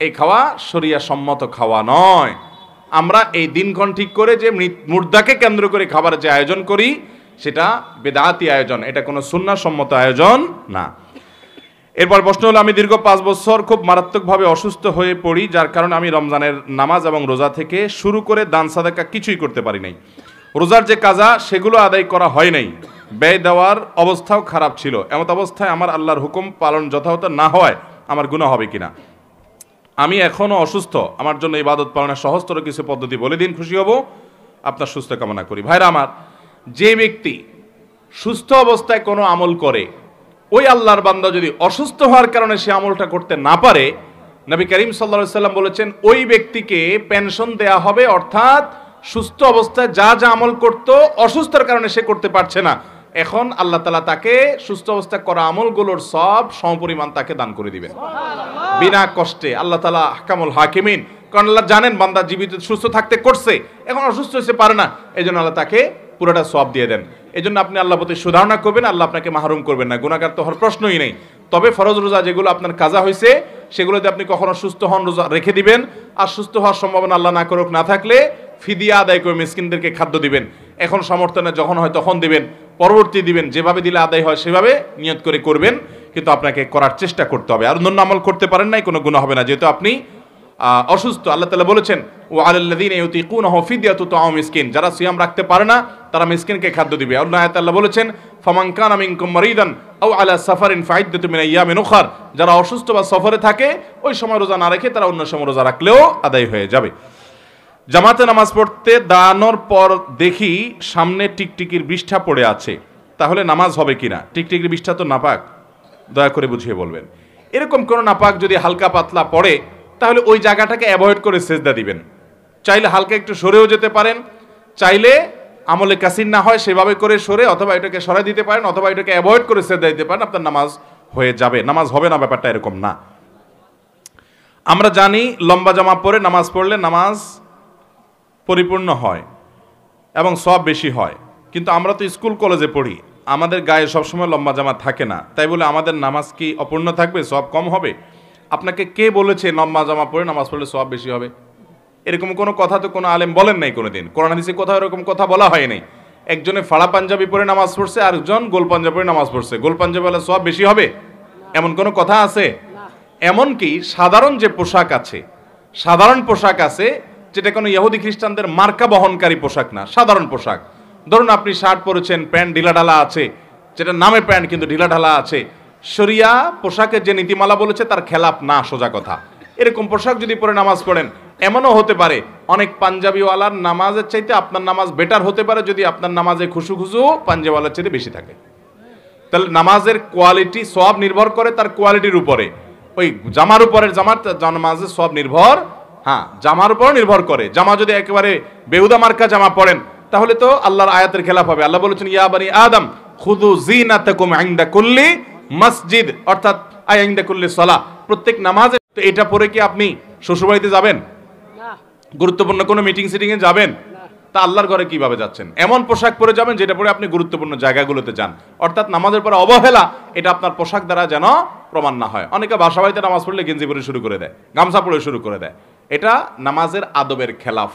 এই খাওয়া শরিয়া সম্মত খাওয়া নয়। আমরা এই দিনক্ষণ ঠিক করে যে মুর্দাকে কেন্দ্র করে খাবারের যে আয়োজন করি, সেটা বেদাতি আয়োজন, এটা কোনো সুন্নাহ সম্মত আয়োজন না। এরপর প্রশ্ন হলো, আমি দীর্ঘ 5 বছর খুব মারাত্মকভাবে অসুস্থ হয়ে পড়ি, যার কারণে আমি রমজানের নামাজ এবং রোজা থেকে শুরু করে দান সাদাকা কিছুই করতে পারি নাই। রোজার যে কাজা সেগুলো আদায় করা হয় নাই, ব্যয় দেওয়ার অবস্থাও খারাপ ছিল, এমত অবস্থায় আমার আল্লাহর হুকুম পালন যথাযথ না হওয়ায় আমার গুনাহ হবে কিনা? আমি এখনও অসুস্থ, আমার জন্য ইবাদত পালনের সহজতর কিছু পদ্ধতি বলে দিন, খুশি হব, আপনার সুস্থ কামনা করি। ভাইরা আমার, যে ব্যক্তি সুস্থ অবস্থায় কোনো আমল করে, ওই আল্লাহর বান্দা যদি অসুস্থ হওয়ার কারণে সে আমলটা করতে না পারে, নবী করিম সাল্লাল্লাহু আলাইহি সাল্লাম বলেছেন ওই ব্যক্তিকে পেনশন দেয়া হবে, অর্থাৎ সুস্থ অবস্থায় যা যা আমল করত অসুস্থতার কারণে সে করতে পারছে না, এখন আল্লাহ তাআলা তাকে সুস্থ অবস্থায় করা আমলগুলোর সব সমপরিমাণ তাকে দান করে দিবেন বিনা কষ্টে। আল্লাহ তাআলা আহকামুল হাকিমিন, কারণ আল্লাহ জানেন বান্দা জীবিত সুস্থ থাকতে করছে, এখন অসুস্থ হতে পারে না, এজন্য আল্লাহ তাকে পুরোটা সওয়াব দিয়ে দেন। এজন্য আপনি আল্লাহর প্রতি সুধারণা করবেন, আল্লাহ আপনাকে মাহরুম করবেন না, গুনাহগার তো হওয়ার প্রশ্নই নেই। তবে ফরজ রোজা যেগুলো আপনার কাজা হয়েছে সেগুলোতে আপনি কখনো সুস্থ হন রোজা রেখে দিবেন, আর সুস্থ হওয়ার সম্ভাবনা আল্লাহ না করুক না থাকলে ফিদিয়া আদায় করে মিসকিনদেরকে খাদ্য দিবেন। এখন সমর্থনে যখন হয় তখন দিবেন, পরবর্তী দিবেন, যেভাবে দিলে আদায় হয় সেভাবে নিয়ত করে করবেন, কিন্তু আপনাকে করার চেষ্টা করতে হবে। আর অন্য আমল করতে পারেন নাই, কোনো গুনাহ হবে না, যেহেতু আপনি অসুস্থ। আল্লাহ তাআলা বলেছেন ও আলাল্লাযীনা ইউতিকুনাহু ফিদিয়াতু তাআম মিসকিন, যারা সিয়াম রাখতে পারে না তারা মিসকিনকে খাদ্য দিবে। অন্য আয়াতে আল্লাহ বলেছেন ফামান কানা মিনকুম মারিদান আও আলা সাফারিন ফাইদ্দাতুম মিন আইয়ামিন উখর, যারা অসুস্থ বা সফরে থাকে ওই সময় রোজা না রেখে তারা অন্য সময় রোজা রাখলেও আদায় হয়ে যাবে। জামাতে নামাজ পড়তে দাঁড়ানোর পর দেখি সামনে টিকটিকির বিষ্ঠা পড়ে আছে, তাহলে নামাজ হবে কিনা? টিকটিকির বিষ্ঠা তো নাপাক, দয়া করে বুঝিয়ে বলবেন। এরকম কোনো নাপাক যদি হালকা পাতলা পড়ে তাহলে ওই জায়গাটাকে অ্যাভয়েড করে সেজদা দিবেন। চাইলে হালকা একটু সরেও যেতে পারেন, চাইলে আমলে কাসির না হয় সেভাবে করে সরে অথবা এটাকে সরাই দিতে পারেন, অথবা এটাকে অ্যাভয়েড করে সেজদা দিতে পারেন, আপনার নামাজ হয়ে যাবে। নামাজ হবে না ব্যাপারটা এরকম না। আমরা জানি লম্বা জামা পরে নামাজ পড়লে নামাজ পরিপূর্ণ হয় এবং সব বেশি হয়, কিন্তু আমরা তো স্কুল কলেজে পড়ি, আমাদের গায়ে সবসময় লম্বা জামা থাকে না, তাই বলে আমাদের নামাজ কি অপূর্ণ থাকবে, সব কম হবে? আপনাকে কে বলেছে লম্বা জামা পরে নামাজ পড়লে সব বেশি হবে? এরকম কোনো কথা তো কোনো আলেম বলেন নাই কোনোদিন, কোরআন হাদিসে কোথাও এরকম কথা বলা হয় নাই। একজনে ফাড়া পাঞ্জাবি পরে নামাজ পড়ছে, আরেকজন গোল পাঞ্জাবি পরে নামাজ পড়ছে, গোল পাঞ্জাবি বলে সব বেশি হবে, এমন কোনো কথা আছে? এমনকি সাধারণ যে পোশাক আছে, সাধারণ পোশাক আছে যেটা কোনো ইহুদি খ্রিস্টানদের মার্কা বহনকারী পোশাক না, সাধারণ পোশাক, ধরুন আপনি শার্ট পরেছেন, প্যান্ট ঢিলাঢালা আছে, যেটা নামে প্যান্ট কিন্তু ঢিলাঢালা আছে, শরিয়া পোশাকের যে নীতিমালা বলেছে তার খেলাফ না, সোজা কথা। এরকম পোশাক যদি পরে নামাজ পড়েন, এমনও হতে পারে অনেক পাঞ্জাবিওয়ালার নামাজের চাইতে আপনার নামাজ বেটার হতে পারে যদি আপনার নামাজে খুশু খুশু পাঞ্জাবিওয়ালার চাইতে বেশি থাকে। তাহলে নামাজের কোয়ালিটি সব নির্ভর করে তার কোয়ালিটির উপরে, ওই জামার উপরে, নামাজের সব নির্ভর, হ্যাঁ জামার উপর নির্ভর করে। জামা যদি একেবারে বেহুদা মার্কা জামা পড়েন তাহলে তো আল্লাহর আয়াতের খেলাফ হবে। আল্লাহ বলেছেন ইয়া বানি আদম খুযু যিনাতাকুম ইনদা কুল্লি মসজিদ, অর্থাৎ ইনদা কুল্লি সালাহ, প্রত্যেক নামাজে। তো এটা পরে কি আপনি শ্বশুরবাড়িতে যাবেন না, গুরুত্বপূর্ণ কোনো মিটিং সিটিং এ যাবেন? তা আল্লাহর ঘরে কিভাবে যাচ্ছেন? এমন পোশাক পরে যাবেন যেটা পরে আপনি গুরুত্বপূর্ণ জায়গাগুলোতে যান, অর্থাৎ নামাজের পরে অবহেলা এটা আপনার পোশাক দ্বারা যেন প্রমাণ না হয়। অনেকে বাসা বাড়িতে নামাজ পড়লে গেঞ্জি পরে শুরু করে দেয়, গামছা পরে শুরু করে দেয়, এটা নামাজের আদবের খেলাফ।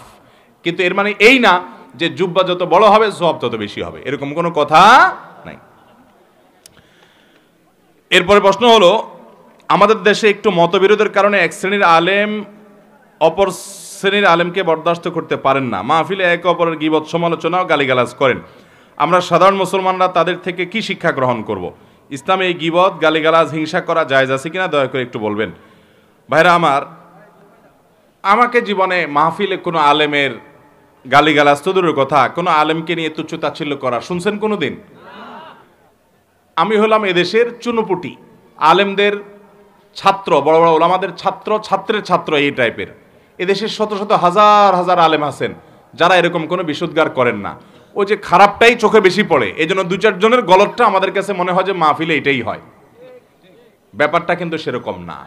কিন্তু এর মানে এই না যে জুব্বা যত বড় হবে সওয়াব তত বেশি হবে, এরকম কোনো কথা নাই। এরপরে প্রশ্ন হলো, আমাদের দেশে একটু মতবিরোধের কারণে এক শ্রেণীর আলেম অপর শ্রেণীর আলেমকে বরদাস্ত করতে পারেন না, মাহফিলে একে অপরের গীবত সমালোচনা ও গালিগালাজ করেন। আমরা সাধারণ মুসলমানরা তাদের থেকে কি শিক্ষা গ্রহণ করব? ইসলামে এই গীবত গালিগালাজ হিংসা করা জায়েজ আছে কিনা দয়া করে একটু বলবেন। ভাইরা আমার, আমাকে জীবনে মাহফিলে কোনো আলেমের গালিগালাজ তো দূরের কথা, কোনো আলেমকে নিয়ে তুচ্ছ তাচ্ছিল্য করা শুনছেন কোনো দিন? আমি হলাম এদেশের চুনোপুটি, আলেমদের ছাত্র, বড় বড় ওলামাদের ছাত্র, ছাত্রের ছাত্র, এই টাইপের। এদেশের শত শত হাজার হাজার আলেম আছেন যারা এরকম কোনো বিশুদ্ধার করেন না, ওই যে খারাপটাই চোখে বেশি পড়ে, এই জন্য দু চারজনের গলতটা আমাদের কাছে মনে হয় যে মাহফিলে এটাই হয়। ব্যাপারটা কিন্তু সেরকম না।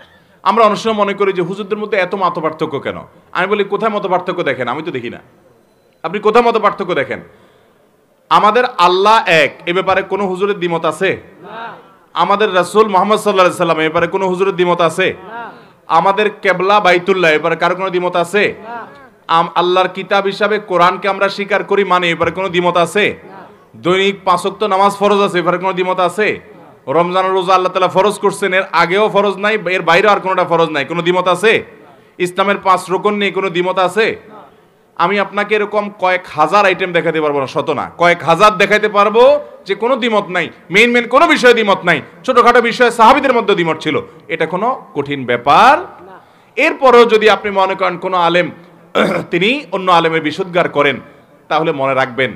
আমরা অনেক সময় মনে করি যে হুজুরদের মধ্যে এত মত পার্থক্য কেন? আমি বলি কোথায় মত পার্থক্য দেখেন? আমি তো দেখি না, আপনি কোথায় মত পার্থক্য দেখেন? আমাদের আল্লাহ এক, এ ব্যাপারে কোনো হুজুরের দ্বিমত আছে? আমাদের রাসূল মুহাম্মদ সাল্লাল্লাহু আলাইহি সাল্লাম, এ ব্যাপারে কোনো হুজুরের দ্বিমত আছে? আমাদের কেবলা বাইতুল্লাহ, এ ব্যাপারে কারো কোনো দ্বিমত আছে? আল্লাহর কিতাব হিসাবে কোরআনকে আমরা স্বীকার করি, মানে এ ব্যাপারে কোনো দ্বিমত আছে? দৈনিক 5 ওয়াক্ত নামাজ ফরজ আছে, এ ব্যাপারে কোনো দ্বিমত আছে? রমজানের রোজা আল্লাহ তাআলা ফরজ করছেন, এর আগেও ফরজ নাই, এর বাইরেও আর কোনোটা ফরজ নাই, কোনো দ্বিমত আছে? ইসলামের 5 রুকন নিয়ে কোনো দ্বিমত আছে? আমি আপনাকে এরকম কয়েক হাজার আইটেম দেখাতে পারবো না, শত না, কয়েক হাজার দেখাতে পারবো যে কোনো দ্বিমত নাই, মেইন কোনো বিষয়ে দ্বিমত নাই, ছোটখাটো বিষয়ে সাহাবীদের মধ্যে দ্বিমত ছিল, এটা কোনো কঠিন ব্যাপার। এরপরও যদি আপনি মনে করেন কোনো আলেম তিনি অন্য আলেমের বিশুদ্ধার করেন, তাহলে মনে রাখবেন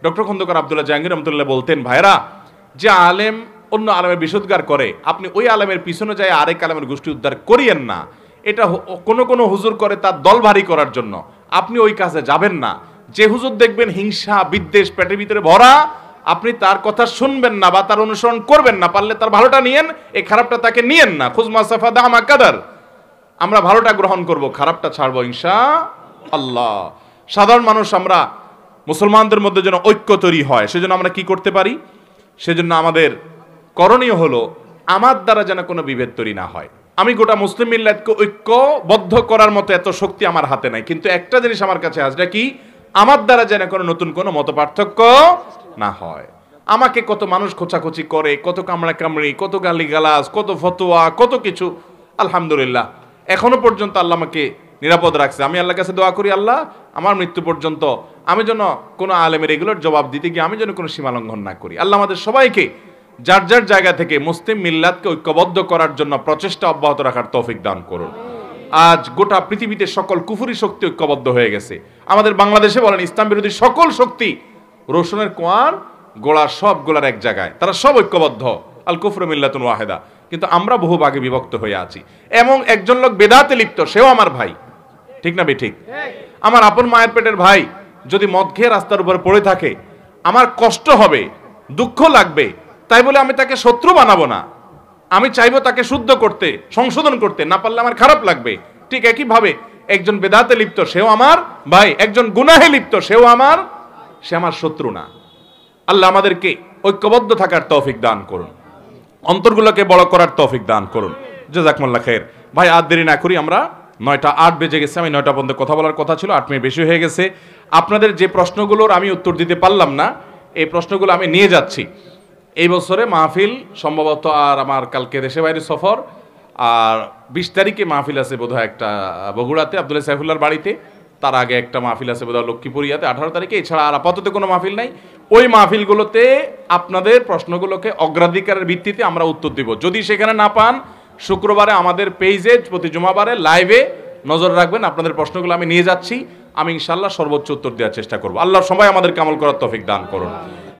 ডক্টর খন্দকার আব্দুল্লাহ জাহাঙ্গীর রহমতুল্লাহ বলতেন, ভাইরা, যে আলেম অন্য আলেমের বিশুদ্ধার করে আপনি ওই আলেমের পিছনে যায় আরেক আলেমের গোষ্ঠী উদ্ধার করিয়েন না। এটা কোনো হুজুর করে তার দল ভারী করার জন্য, আপনি ওই কাজে যাবেন না। যে হুজুর দেখবেন হিংসা বিদ্বেষ পেটের ভিতরে ভরা, আপনি তার কথা শুনবেন না বা তার অনুসরণ করবেন না। পারলে তার ভালোটা নিয়েন, এই খারাপটা তাকে নিয়েন না। খুজমা সাফা দামা কাদার, আমরা ভালোটা গ্রহণ করব, খারাপটা ছাড়বো ইনশাআল্লাহ। সাধারণ মানুষ আমরা মুসলমানদের মধ্যে যেন ঐক্য তৈরি হয়, সেজন্য আমরা কি করতে পারি? সেজন্য আমাদের করণীয় হলো আমার দ্বারা যেন কোনো বিভেদ তৈরি না হয়। আমি গোটা মুসলিম মিল্লাতকে ঐক্যবদ্ধ করার মতো এত শক্তি আমার হাতে নাই, কিন্তু একটা জিনিস আমার কাছে আছে, কি? আমার দ্বারা যেন কোনো নতুন কোনো মত পার্থক্য না হয়। আমাকে কত মানুষ খোঁচাখুচি করে, কত কামড়া কামড়ি, কত গালিগালাজ, কত ফতোয়া, কত কিছু। আলহামদুলিল্লাহ এখনো পর্যন্ত আল্লাহ আমাকে নিরাপদ রাখছে। আমি আল্লাহর কাছে দোয়া করি, আল্লাহ আমার মৃত্যু পর্যন্ত আমি যেন কোনো আলেমের এগুলোর জবাব দিতে গিয়ে আমি যেন কোনো সীমা লঙ্ঘন না করি। আল্লাহ আমাদের সবাইকে যার যার জায়গা থেকে মুসলিম মিল্লাতকে ঐক্যবদ্ধ করার জন্য প্রচেষ্টা অব্যাহত রাখার তৌফিক দান করুন। আজ গোটা পৃথিবীতে সকল কুফরি শক্তি ঐক্যবদ্ধ হয়ে গেছে। আমাদের বাংলাদেশে বলেন ইসলাম বিরোধী সকল শক্তি রোশনের কুয়ার গোড়া, সব গোলার এক জায়গায়, তারা সব ঐক্যবদ্ধ, আল কুফরু মিল্লাতুন ওয়াহিদা। কিন্তু আমরা বহু ভাগে বিভক্ত হয়ে আছি। এবং একজন লোক বেদাতে লিপ্ত, সেও আমার ভাই, ঠিক না ঠিক? আমার আপন মায়ের পেটের ভাই যদি মদ খেয়ে রাস্তার উপরে পড়ে থাকে, আমার কষ্ট হবে, দুঃখ লাগবে, তাই বলে আমি তাকে শত্রু বানাবো না। আমি চাইবো তাকে শুদ্ধ করতে, সংশোধন করতে, না পারলে আমার খারাপ লাগবে। ঠিক একইভাবে একজন বেদাতে লিপ্ত, সেও আমার ভাই, একজন গুনাহে লিপ্ত, সে আমার শত্রু না। আল্লাহ আমাদেরকে ঐক্যবদ্ধ থাকার তৌফিক দান করুন, অন্তরগুলোকে বড় করার তৌফিক দান করুন। জাযাকুমুল্লাহ খাইর। ভাই আর দেরি না করি, আমরা 9:08 বেজে গেছে, আমি 9টা পর্যন্ত কথা বলার কথা ছিল, 8 মিনিট বেশি হয়ে গেছে। আপনাদের যে প্রশ্নগুলোর আমি উত্তর দিতে পারলাম না, এই প্রশ্নগুলো আমি নিয়ে যাচ্ছি। এই বছরে মাহফিল সম্ভবত, আর আমার কালকে দেশে বাইরে সফর, আর 20 তারিখে মাহফিল আছে বোধহয় একটা বগুড়াতে আব্দুল্লাহ সাইফুল্লাহর বাড়িতে, তার আগে একটা মাহফিল আছে বোধহয় লক্ষ্মীপুরিয়াতে 18 তারিখে, এছাড়া আর আপাতত কোনো মাহফিল নাই। ওই মাহফিলগুলোতে আপনাদের প্রশ্নগুলোকে অগ্রাধিকারের ভিত্তিতে আমরা উত্তর দিব। যদি সেখানে না পান, শুক্রবারে আমাদের পেজে প্রতি জুমাবারে লাইভে নজর রাখবেন। আপনাদের প্রশ্নগুলো আমি নিয়ে যাচ্ছি, আমি ইনশাআল্লাহ সর্বোচ্চ উত্তর দেওয়ার চেষ্টা করব। আল্লাহ সবাই আমাদেরকে আমল করার তৌফিক দান করুন।